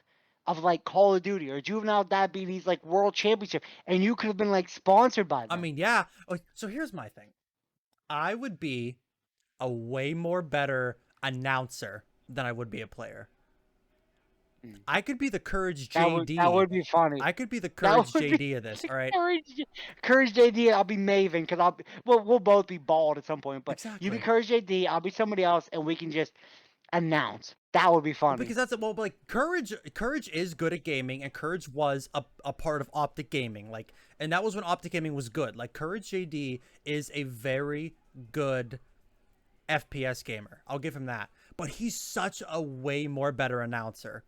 of like Call of Duty or Juvenile Diabetes like World Championship, and you could have been like sponsored by them. I mean, yeah. So here's my thing. I would be a way more better announcer than I would be a player. I could be the Courage JD. That would be funny. I could be the Courage JD of this. All right. Courage JD. I'll be Maven because we'll both be bald at some point. But exactly. You be Courage JD. I'll be somebody else, and we can just announce. That would be funny. Because that's it. Well, like Courage is good at gaming, and Courage was a part of Optic Gaming. Like, and that was when Optic Gaming was good. Like Courage JD is a very good FPS gamer. I'll give him that. But he's such a way more better announcer.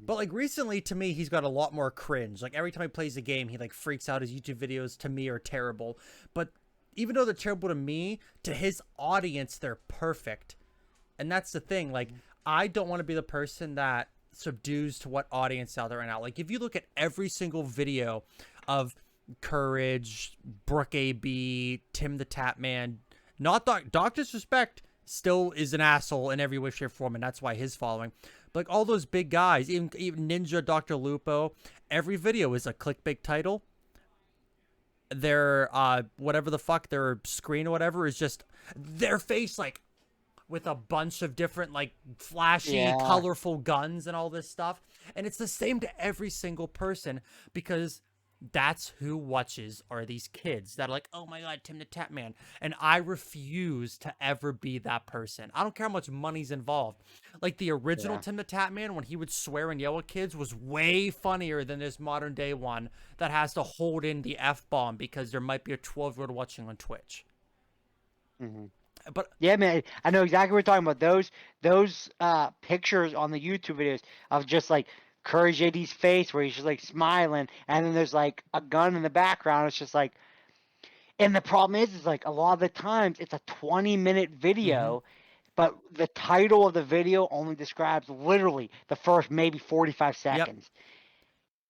But like recently, to me, he's got a lot more cringe. Like every time he plays a game, he like freaks out. His YouTube videos to me are terrible. But even though they're terrible to me, to his audience, they're perfect. And that's the thing. Like I don't want to be the person that subdues to what audience out there right now. Like if you look at every single video of Courage, Brooke AB, Tim the Tap Man, not Doc Disrespect still is an asshole in every way, shape, or form, and that's why his following. Like all those big guys, even Ninja, Dr. Lupo, every video is a clickbait title. Their whatever the fuck, their screen or whatever is just their face like with a bunch of different like flashy, colorful guns and all this stuff. And it's the same to every single person because that's who watches are these kids that are like, oh my god, Tim the Tap Man. And I refuse to ever be that person. I don't care how much money's involved. Like the original Tim the Tap Man, when he would swear and yell at kids, was way funnier than this modern day one that has to hold in the F-bomb because there might be a 12-year-old watching on Twitch. But yeah, man, I know exactly what you're talking about. Those pictures on the YouTube videos of just like Courage JD's face where he's just like smiling, and then there's like a gun in the background. It's just like, and the problem is like a lot of the times it's a 20-minute video, but the title of the video only describes literally the first maybe 45 seconds.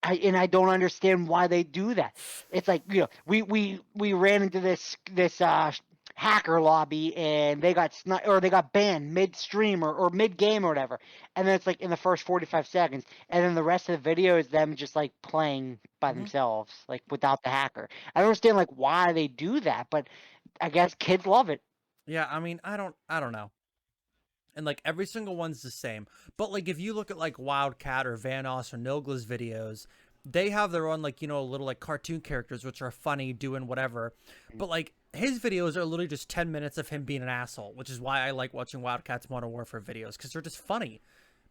I don't understand why they do that. It's like, you know, we ran into this hacker lobby and they got or they got banned midstream or mid game or whatever, and then it's like in the first 45 seconds, and then the rest of the video is them just like playing by Hmm. themselves, like without the hacker. I don't understand like why they do that, but I guess kids love it. Yeah, I mean, I don't know. And like every single one's the same. But like if you look at like Wildcat or Vanoss or Nogla's videos, they have their own like, little like cartoon characters which are funny doing whatever. But like his videos are literally just 10 minutes of him being an asshole, which is why I like watching Wildcat's Modern Warfare videos, cuz they're just funny.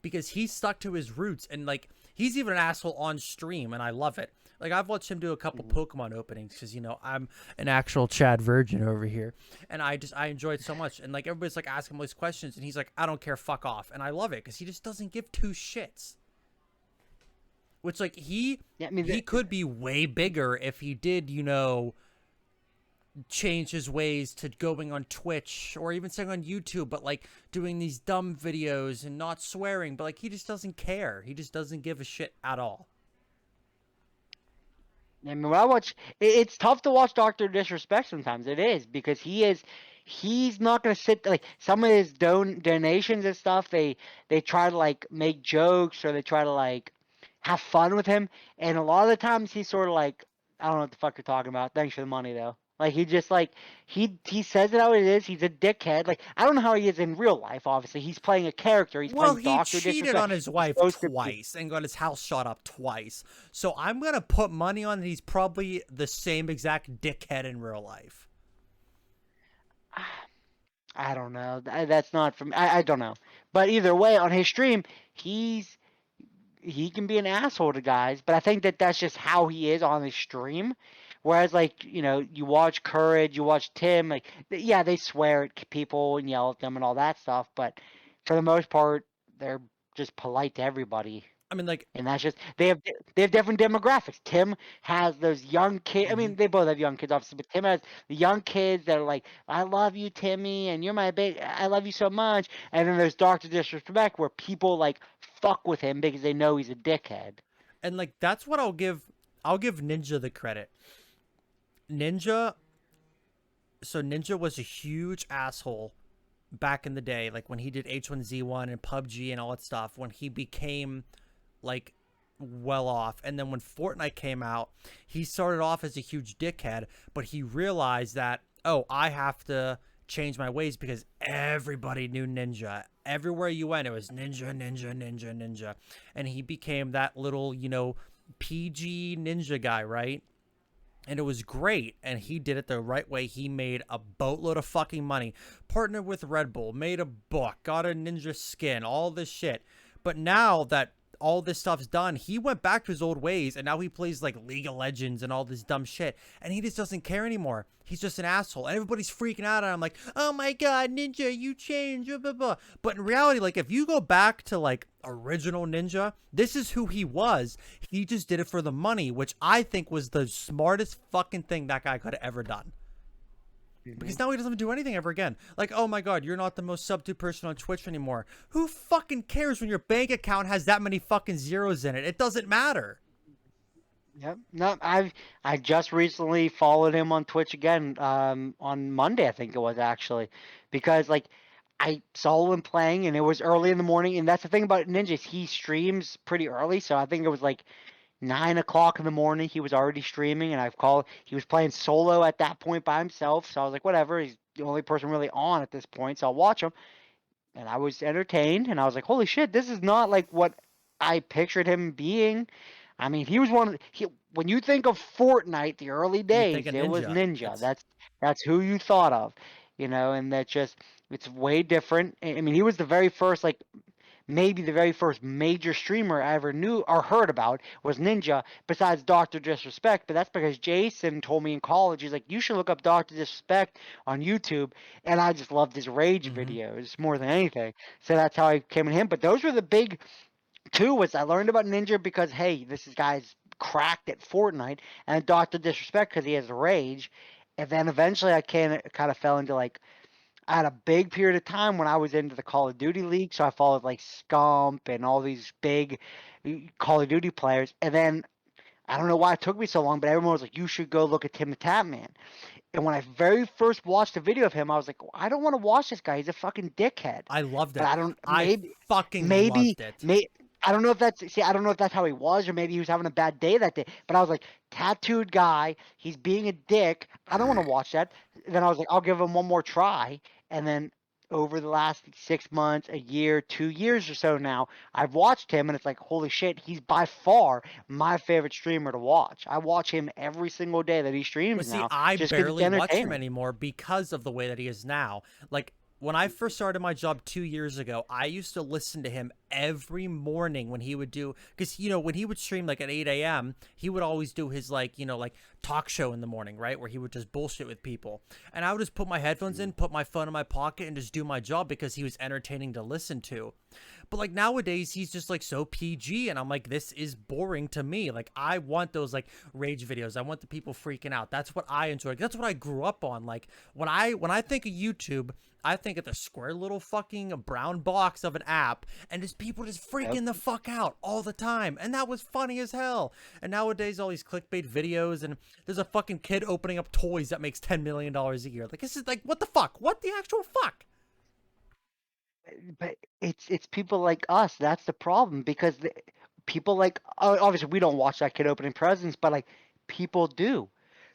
Because he's stuck to his roots, and like he's even an asshole on stream, and I love it. Like I've watched him do a couple Mhm. Pokemon openings because I'm an actual Chad virgin over here, and I enjoy it so much. And like everybody's like asking him all these questions, and he's like, I don't care, fuck off, and I love it because he just doesn't give two shits. Which like Yeah, I mean, he could be way bigger if he did, change his ways to going on Twitch or even staying on YouTube, but like doing these dumb videos and not swearing, but like he just doesn't care. He just doesn't give a shit at all. I mean, when I watch, it's tough to watch Doctor Disrespect sometimes. It is because he's not gonna sit like some of his donations and stuff. They try to like make jokes or they try to like have fun with him, and a lot of the times he's sort of like, I don't know what the fuck you're talking about. Thanks for the money though. Like he just like he says it how it is. He's a dickhead. Like I don't know how he is in real life. Obviously, he's playing a character. He's Well, playing he Doctor cheated Disrespect. on his He's wife supposed to be. twice and got his house shot up twice. So I'm going to put money on that he's probably the same exact dickhead in real life. I don't know. That's not from. I don't know. But either way, on his stream, he can be an asshole to guys. But I think that that's just how he is on the stream. Whereas, like you watch Courage, you watch Tim. Like, yeah, they swear at people and yell at them and all that stuff. But for the most part, they're just polite to everybody. I mean, like, And that's just they have different demographics. Tim has those young kids. I mhm. mean, they both have young kids, obviously, but Tim has the young kids that are like, "I love you, Timmy, and you're my big. I love you so much." And then there's Doctor Disrespect, where people like fuck with him because they know he's a dickhead. And like that's what I'll give Ninja the credit. Ninja so Ninja was a huge asshole back in the day, like when he did H1Z1 and PUBG and all that stuff, when he became like well off. And then when Fortnite came out, he started off as a huge dickhead, but he realized that, oh, I have to change my ways because everybody knew Ninja. Everywhere you went, it was Ninja, Ninja, Ninja, Ninja. And he became that little, PG ninja guy, right? And it was great, and he did it the right way. He made a boatload of fucking money, partnered with Red Bull, made a book, got a ninja skin, all this shit. But now that all this stuff's done, he went back to his old ways, and now he plays like League of Legends and all this dumb shit, and he just doesn't care anymore. He's just an asshole, and everybody's freaking out on him like, oh my god, Ninja, you changed, blah, blah, blah. But in reality, like, if you go back to like original Ninja, this is who he was. He just did it for the money, which I think was the smartest fucking thing that guy could have ever done. Hmm. Because now he doesn't do anything ever again. Like, oh my god, you're not the most subbed to person on Twitch anymore. Who fucking cares when your bank account has that many fucking zeros in it? It doesn't matter. Yep. No, I just recently followed him on Twitch again. On Monday I think it was actually, because like I saw him playing and it was early in the morning, and that's the thing about Ninjas. He streams pretty early, so I think it was like 9 o'clock in the morning. He was already streaming, and I've called. He was playing solo at that point by himself, so I was like, whatever. He's the only person really on at this point, so I'll watch him. And I was entertained, and I was like, holy shit, this is not like what I pictured him being. I mean, he was one of when you think of Fortnite, the early You think days, a it was ninja. Ninja. It's That's who you thought of, and that just it's way different. I mean, he was the very first like maybe the very first major streamer I ever knew or heard about was Ninja, besides Dr. Disrespect. But that's because Jason told me in college, he's like, you should look up Dr. Disrespect on YouTube. And I just loved his rage mm-hmm. videos more than anything. So that's how I came to him. But those were the big two was I learned about Ninja because, hey, this is guy's cracked at Fortnite, and Dr. Disrespect because he has rage. And then eventually I kind of fell into like I had a big period of time when I was into the Call of Duty League, so I followed like Scump and all these big Call of Duty players. And then I don't know why it took me so long, but everyone was like, "You should go look at Tim the Tatman." And when I very first watched a video of him, I was like, I don't want to watch this guy. He's a fucking dickhead. I loved But it. I don't, I maybe, fucking maybe, loved it. may I don't know if that's, see, I don't know if that's how he was, or maybe he was having a bad day that day. But I was like, tattooed guy, he's being a dick. I don't want to watch that. Then I was like, I'll give him one more try. And then over the last 6 months, a year, 2 years or so now, I've watched him, and it's like, holy shit, he's by far my favorite streamer to watch. I watch him every single day that he But streams see, now, I just because it's barely watch him entertaining. anymore because of the way that he is now. Like, when I first started my job 2 years ago, I used to listen to him every morning when he would do, because, when he would stream like at 8 a.m., he would always do his, like, like talk show in the morning, right? Where he would just bullshit with people. And I would just put my headphones in, put my phone in my pocket, and just do my job because he was entertaining to listen to. But like nowadays, he's just like so PG, and I'm like, this is boring to me. Like, I want those like rage videos. I want the people freaking out. That's what I enjoy. That's what I grew up on. Like, when I think of YouTube, I think of the square little fucking brown box of an app, and just people just Yep. freaking the fuck out all the time, and that was funny as hell. And nowadays, all these clickbait videos, and there's a fucking kid opening up toys that makes $10 million a year. Like, this is like, what the fuck? What the actual fuck? But it's people like us. That's the problem, because people like, obviously we don't watch that kid opening presents, but like people do.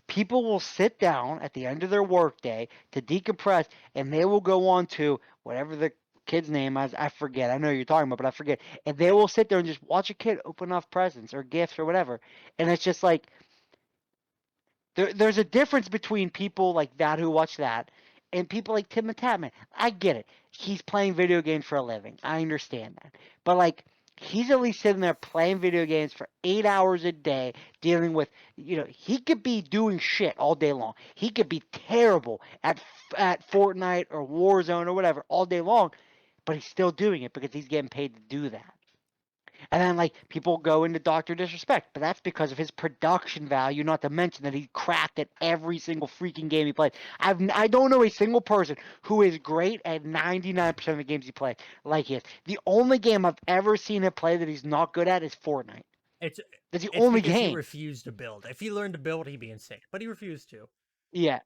People will sit down at the end of their workday to decompress, and they will go on to whatever the kid's name is. I forget. I know you're talking about, but I forget. And they will sit there and just watch a kid open up presents or gifts or whatever. And it's just like, there's a difference between people like that who watch that and people like Tim the Tatman. I get it. He's playing video games for a living. I understand that. But like, he's at least sitting there playing video games for 8 hours a day, dealing with, he could be doing shit all day long. He could be terrible at Fortnite or Warzone or whatever all day long, but he's still doing it because he's getting paid to do that. And then like people go into Doctor Disrespect, but that's because of his production value. Not to mention that he cracked at every single freaking game he played. I don't know a single person who is great at 99% of the games he plays like he is. The only game I've ever seen him play that he's not good at is Fortnite. It's That's the it's only because he game. refused to build. If he learned to build, he'd be insane. But he refused to. Yeah,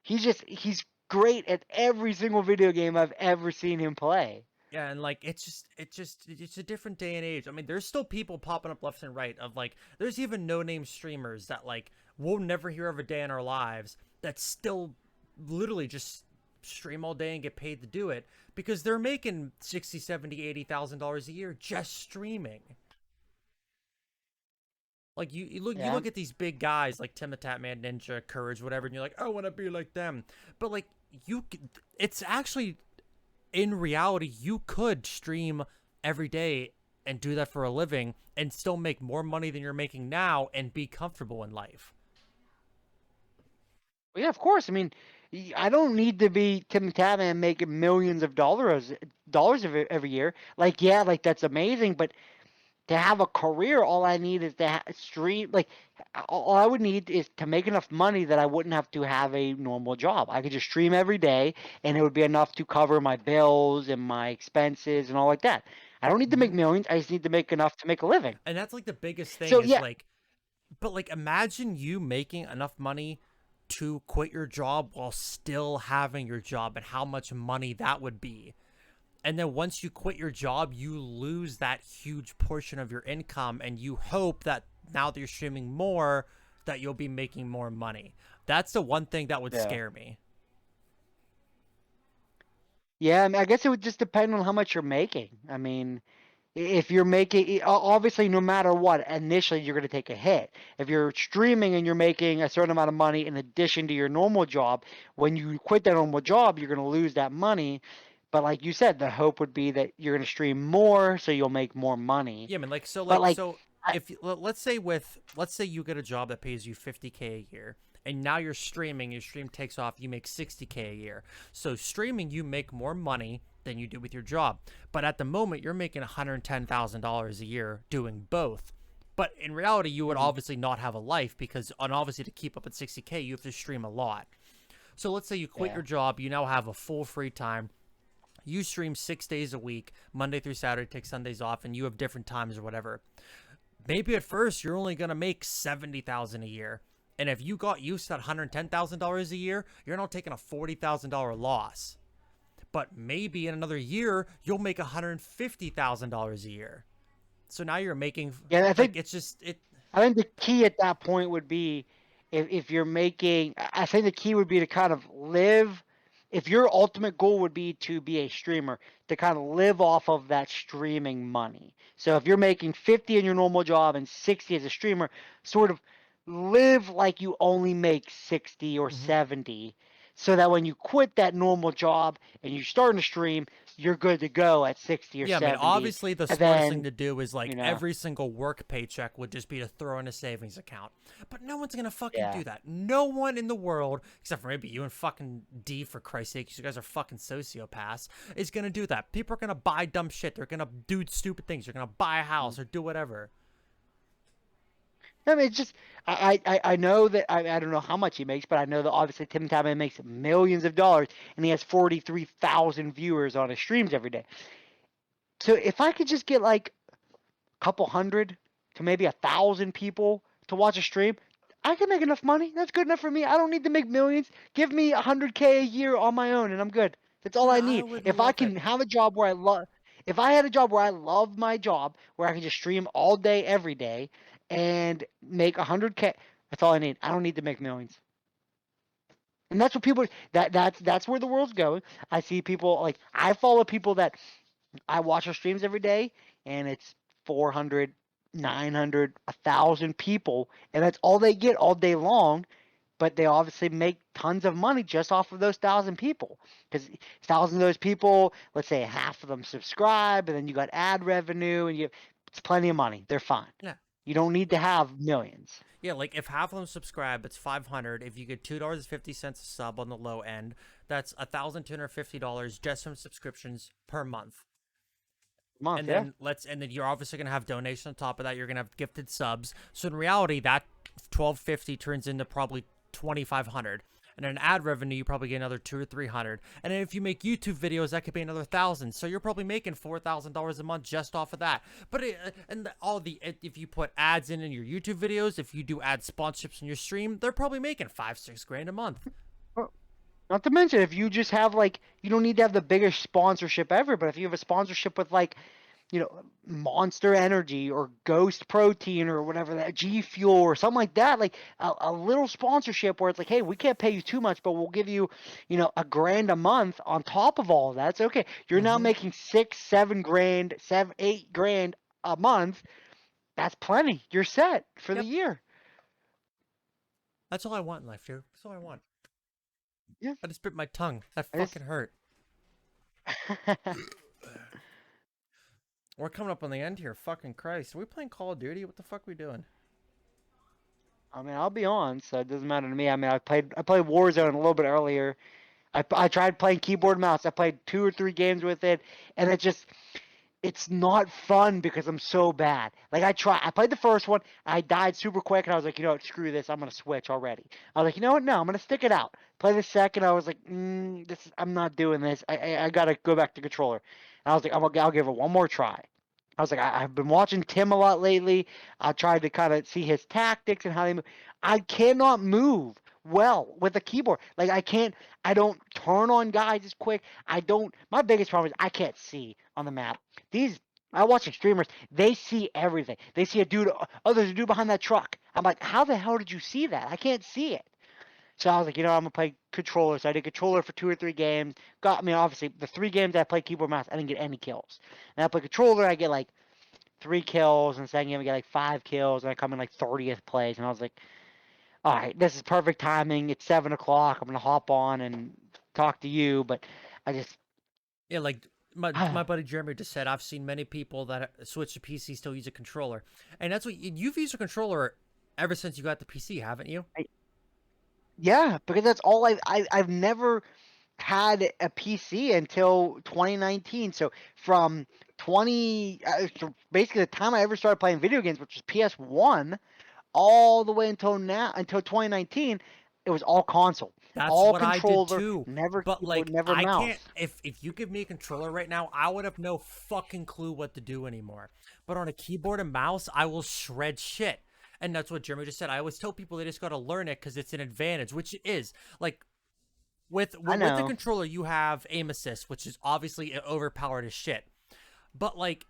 he's great at every single video game I've ever seen him play. Yeah, and like it's a different day and age. I mean, there's still people popping up left and right of like there's even no-name streamers that like we'll never hear of a day in our lives that still literally just stream all day and get paid to do it because they're making 60, 70, $80,000 a year just streaming. Like you Yeah. look at these big guys like Tim the Tatman, Ninja, Courage, whatever, and you're like, I want to be like them. But like it's actually in reality, you could stream every day and do that for a living and still make more money than you're making now and be comfortable in life. Well, yeah, of course. I mean, I don't need to be Tim Tatman making millions of dollars every year. Like, yeah, like that's amazing. But to have a career, all I need is to stream. Like, all I would need is to make enough money that I wouldn't have to have a normal job. I could just stream every day, and it would be enough to cover my bills and my expenses and all like that. I don't need to make Mm-hmm. millions. I just need to make enough to make a living. And that's like the biggest thing So is yeah, like, but like imagine you making enough money to quit your job while still having your job and how much money that would be. And then once you quit your job, you lose that huge portion of your income and you hope that now that you're streaming more that you'll be making more money. That's the one thing that would yeah. scare me. Yeah, I mean, I guess it would just depend on how much you're making. I mean, if you're making, obviously, no matter what, initially you're going to take a hit. If you're streaming and you're making a certain amount of money in addition to your normal job, when you quit that normal job, you're going to lose that money. But like you said, the hope would be that you're going to stream more, so you'll make more money. Yeah, man, like so But like like, so I, if let's say you get a job that pays you 50K a year and now you're streaming, your stream takes off, you make 60K a year. So streaming you make more money than you do with your job. But at the moment you're making $110,000 a year doing both. But in reality, you would Mhm. obviously not have a life because and obviously to keep up at 60K, you have to stream a lot. So let's say you quit Yeah. your job, you now have a full free time, you stream 6 days a week, Monday through Saturday, take Sundays off, and you have different times or whatever. Maybe at first you're only gonna make 70,000 a year, And if you got used to that $110,000 a year, you're not taking a $40,000 loss. But maybe in another year, you'll make $150,000 a year. So now you're making, Yeah, I like, think it's just, it, I think the key at that point would be if you're making. I think the key would be to kind of live. If your ultimate goal would be to be a streamer, to kind of live off of that streaming money. So if you're making 50 in your normal job and 60 as a streamer, sort of live like you only make 60 or mhm. 70, so that when you quit that normal job and you're starting to stream, you're good to go at 60 or Yeah, I mean, 70. obviously, the And smartest thing then, to do is you like know, every single work paycheck would just be to throw in a savings account. But no one's gonna fucking yeah. do that. No one in the world, except for maybe you and fucking D, for Christ's sake, 'cause you guys are fucking sociopaths, is gonna do that. People are gonna buy dumb shit. They're gonna do stupid things. They're gonna buy a house or do whatever. I mean, it's just I know that I don't know how much he makes, but I know that obviously Tim Tadman makes millions of dollars, and he has 43,000 viewers on his streams every day. So if I could just get like a couple hundred to maybe 1,000 people to watch a stream, I can make enough money. That's good enough for me. I don't need to make millions. Give me 100K a year on my own, and I'm good. That's all Dude, I I need. would If I love it. can have a job where I love, if I had a job where I love my job, where I can just stream all day, every day, and make 100K, that's all I need. I don't need to make millions. And that's what people that's where the world's going. I see people like I follow people that I watch their streams every day, and it's 400, 900, 1,000 people, and that's all they get all day long. But they obviously make tons of money just off of those 1,000 people, because 1,000 of those people, let's say half of them subscribe, and then you got ad revenue, and it's plenty of money. They're fine. Yeah. You don't need to have millions. Yeah, like if half of them subscribe, it's 500. If you get $2.50 a sub on the low end, that's $1,250 just from subscriptions per month. Month, And yeah. then you're obviously gonna have donation on top of that. You're gonna have gifted subs. So in reality, that 1,250 turns into probably 2,500. And then ad revenue, you probably get another 200 or 300. And then if you make YouTube videos, that could be another 1,000. So you're probably making $4,000 a month just off of that. But if you put ads in your YouTube videos, if you do ad sponsorships in your stream, they're probably making 5-6 grand a month. Not to mention, if you just have like, you don't need to have the biggest sponsorship ever, but if you have a sponsorship with like, Monster Energy or Ghost Protein or whatever, that G Fuel or something like that, like a little sponsorship where it's like, hey, we can't pay you too much, but we'll give you, $1,000 a month on top of all of that. It's okay. You're now Mm-hmm. making 6, 7 grand, 7, 8 grand a month. That's plenty. You're set for the Yep. year. That's all I want in life, dude. That's all I want. Yeah. I just bit my tongue. That I just- fucking hurt. We're coming up on the end here. Fucking Christ. Are we playing Call of Duty? What the fuck are we doing? I mean, I'll be on, so it doesn't matter to me. I mean, I played Warzone a little bit earlier. I tried playing keyboard and mouse. I played 2 or 3 games with it, and it's not fun because I'm so bad. Like I played the first one, I died super quick, and I was like, screw this, I'm gonna switch already. I was like, you know what? No, I'm gonna stick it out. Play the second, I was like, I'm not doing this. I gotta go back to controller. And I was like, I'll give it one more try. I was like, I've been watching Tim a lot lately. I tried to kind of see his tactics and how they move. I cannot move well with a keyboard. Like I don't turn on guys as quick. My biggest problem is I can't see on the map. These I watch streamers, they see everything. They see a dude, oh, there's a dude behind that truck. I'm like, how the hell did you see that? I can't see it. So I was like, I'm gonna play controller. So I did controller for 2 or 3 games. Obviously the 3 games I played keyboard mouse, I didn't get any kills. And I play controller, I get like 3 kills, and the second game I get like 5 kills, and I come in like 30th place. And I was like, all right, this is perfect timing. It's 7 o'clock. I'm gonna hop on and talk to you, but I just Yeah, like my buddy Jeremy just said, I've seen many people that switch to PC still use a controller, and that's what you've used a controller ever since you got the PC, haven't you? yeah, because that's all I've never had a PC until 2019. So from so basically the time I ever started playing video games, which was PS1, all the way until now, until 2019, it was all console, That's all what I did controller, too. never But keyboard, like never I mouse. can't if you give me a controller right now, I would have no fucking clue what to do anymore. But on a keyboard and mouse, I will shred shit. And that's what Jeremy just said. I always tell people they just got to learn it because it's an advantage, which it is. Like I with the know. controller, you have aim assist, which is obviously overpowered as shit. But like,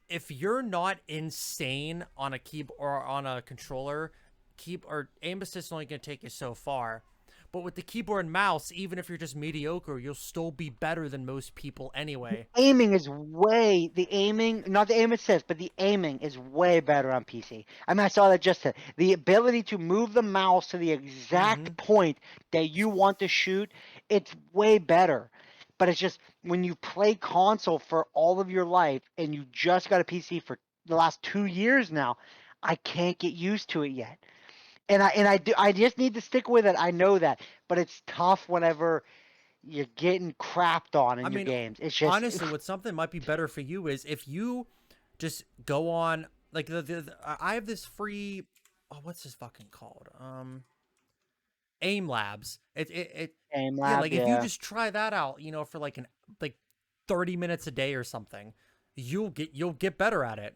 if you're not insane on a keyboard or on a controller, keep or aim assist is only going to take you so far. But with the keyboard and mouse, even if you're just mediocre, you'll still be better than most people anyway. Aiming is way the aiming, not the aim assist, but the aiming is way better on PC. I mean, I saw that just the ability to move the mouse to the Mm-hmm. exact point that you want to shoot. It's way better. But it's just when you play console for all of your life and you just got a PC for the last 2 years now, I can't get used to it yet. I just need to stick with it. I know that, but it's tough whenever you're getting crapped on I in your mean, games. It's just honestly, what something might be better for you is if you just go on like I have this free what's this fucking called? Aim Labs. It Game yeah, Lab, like if you yeah. just try that out, you know, for like 30 minutes a day or something, you'll get better at it.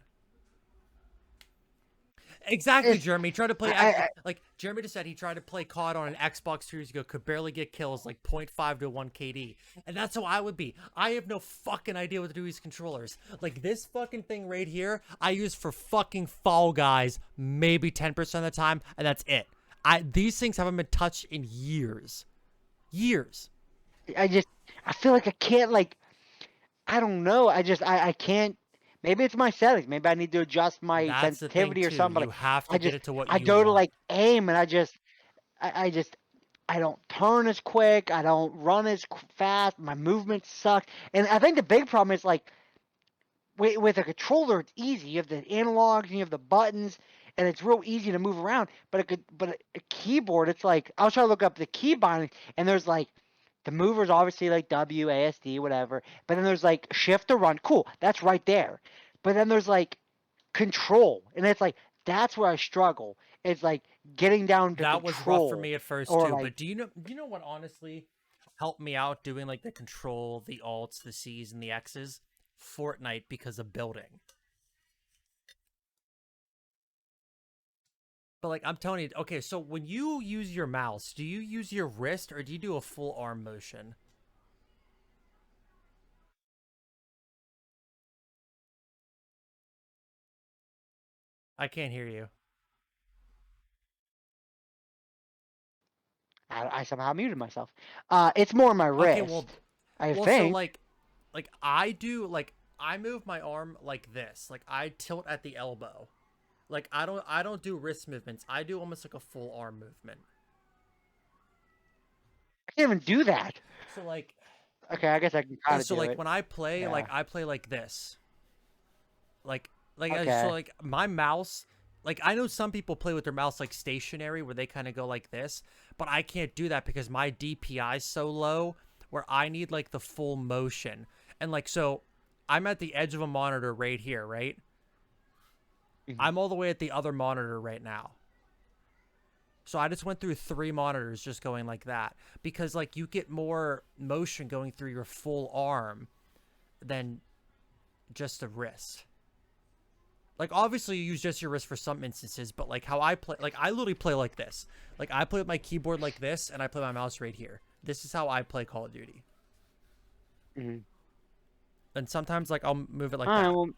Exactly, It's Jeremy. Try to play I like Jeremy just said he tried to play COD on an Xbox 2 years ago, could barely get kills, like 0.5 to 1 KD. And that's how I would be. I have no fucking idea what to do with these controllers. Like this fucking thing right here, I use for fucking Fall Guys maybe 10% of the time, and that's it. These things haven't been touched in years. Years. I just I feel like I can't like I don't know. I can't. Maybe it's my settings. Maybe I need to adjust my That's the thing sensitivity or too. something. But You have I to get just it to what I you go to want. like aim and I just I don't turn as quick. I don't run as fast. My movements suck. And I think the big problem is like with a controller, it's easy. You have the analogs and you have the buttons, and it's real easy to move around. But a keyboard, it's like I was trying to look up the key binding, and there's like the movers obviously like W, ASD, whatever. But then there's like shift to run. Cool, that's right there. But then there's like control, and it's like that's where I struggle. It's like getting down to That was rough for control, me at first or too. like But do you know what honestly helped me out doing like the control, the alts, the C's, and the X's? Fortnite because of building. But like I'm telling you, okay, so when you use your mouse, do you use your wrist or do you do a full arm motion? I can't hear you. I somehow muted myself. It's more my Okay, wrist, I so think. like I do like I move my arm like this. Like I tilt at the elbow. Like I don't do wrist movements. I do almost like a full arm movement. I can't even do that. So like Okay, I guess I can kind of so do like it. when Yeah. I play like this. Like so Okay. like my mouse, like I know some people play with their mouse like stationary where they kind of go like this, but I can't do that because my DPI is so low where I need like the full motion. And like so I'm at the edge of a monitor right here, right? Mhm. I'm all the way at the other monitor right now. So I just went through 3 monitors just going like that because like you get more motion going through your full arm than just the wrist. Like obviously you use just your wrist for some instances, but like how I play, like I literally play like this. Like I play with my keyboard like this, and I play my mouse right here. This is how I play Call of Duty. Mhm. And sometimes like I'll move it like All right. that. Well,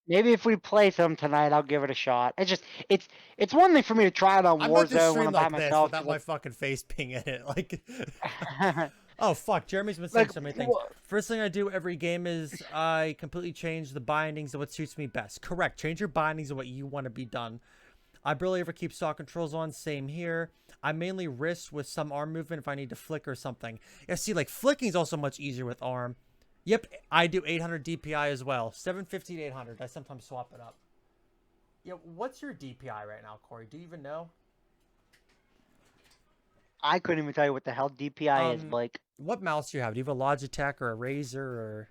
maybe if we play some tonight, I'll give it a shot. It's one thing for me to try it on I might just Warzone when stream I'm by like this myself. without my fucking face being in it. Like, oh fuck, Jeremy's been saying Like, so many things. First thing I do every game is I completely change the bindings of what suits me best. Correct. Change your bindings of what you want to be done. I barely ever keep stock controls on. Same here. I mainly wrist with some arm movement if I need to flick or something. Yeah, see, like flicking is also much easier with arm. Yep, I do 800 DPI as well. 750 to 800. I sometimes swap it up. Yeah, what's your DPI right now, Corey? Do you even know? I couldn't even tell you what the hell DPI is, Um, Blake. what mouse do you have? Do you have a Logitech or a Razer or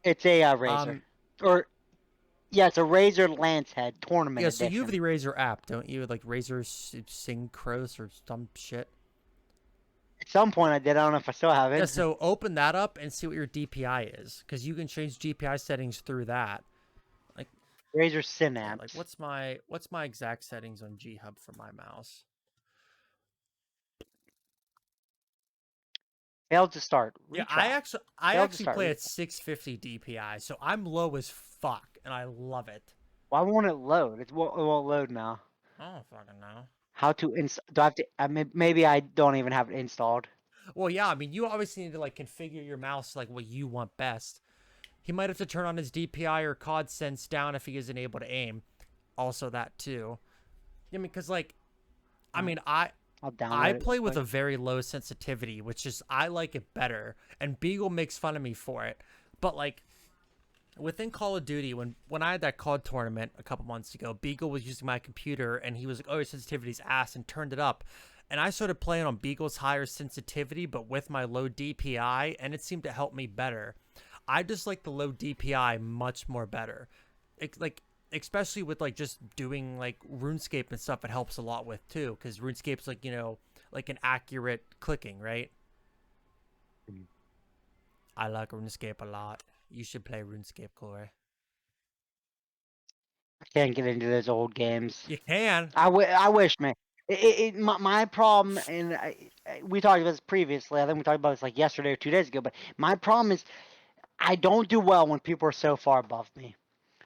It's a Razer, um? or yeah, it's a Razer Lance Head Tournament Yeah, so you have Edition. the Razer app, don't you? Like Razer Synchros or some shit. At some point, I did. I don't know if I still have Yeah, it. so open that up and see what your DPI is, because you can change DPI settings through that. Like, Razer Yeah, Synapse. like what's my exact settings on G Hub for my mouse? Failed to start. Yeah, Retry. I Failed to actually start. play at Retry. 650 DPI, so I'm low as fuck, and I love it. Why won't it load? It won't load now. I don't fucking know. How to do I have to? Maybe I don't even have it installed. Well, yeah, I mean, you obviously need to like configure your mouse like what you want best. He might have to turn on his DPI or COD sense down if he isn't able to aim. Also, that too. I mean, because like, I mean, I'll I download it real play with quick. a very low sensitivity, which is I like it better, and Beagle makes fun of me for it. But like within Call of Duty, when I had that COD tournament a couple months ago, Beagle was using my computer and he was like, "Oh, your sensitivity's ass," and turned it up. And I started playing on Beagle's higher sensitivity, but with my low DPI, and it seemed to help me better. I just like the low DPI much more better. Like especially with like just doing like RuneScape and stuff, it helps a lot with too, because RuneScape's like like an accurate clicking, right? Mhm. I like RuneScape a lot. You should play RuneScape, Corey. I can't get into those old games. You can. I wish, man. My problem, and we talked about this previously. I think we talked about this like yesterday or 2 days ago. But my problem is I don't do well when people are so far above me.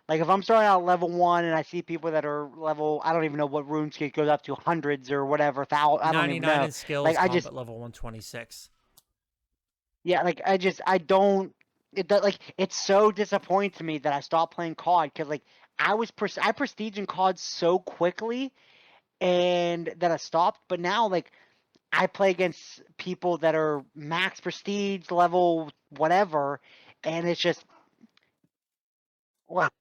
Like if I'm starting out at level 1 and I see people that are level, I don't even know what RuneScape goes up to, hundreds or whatever, I don't even 99 know. in skills, Like I just, combat level 126. yeah, like I don't. Like it's so disappointing to me that I stopped playing COD because like I prestige in COD so quickly and that I stopped. But now like I play against people that are max prestige level whatever, and it's just what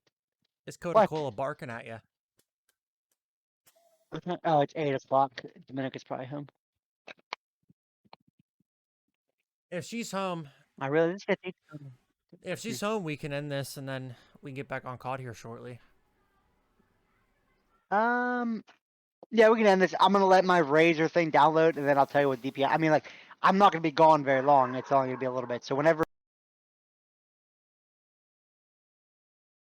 It's what. Coca-Cola barking at you. Oh, it's 8 o'clock. Dominica's probably home. If she's home, I really this gets if she's home, we can end this and then we can get back on COD here shortly. um yeah, we can end this. I'm gonna let my Razer thing download and then I'll tell you what DPI. I mean like I'm not gonna be gone very long. It's only gonna be a little bit. So whenever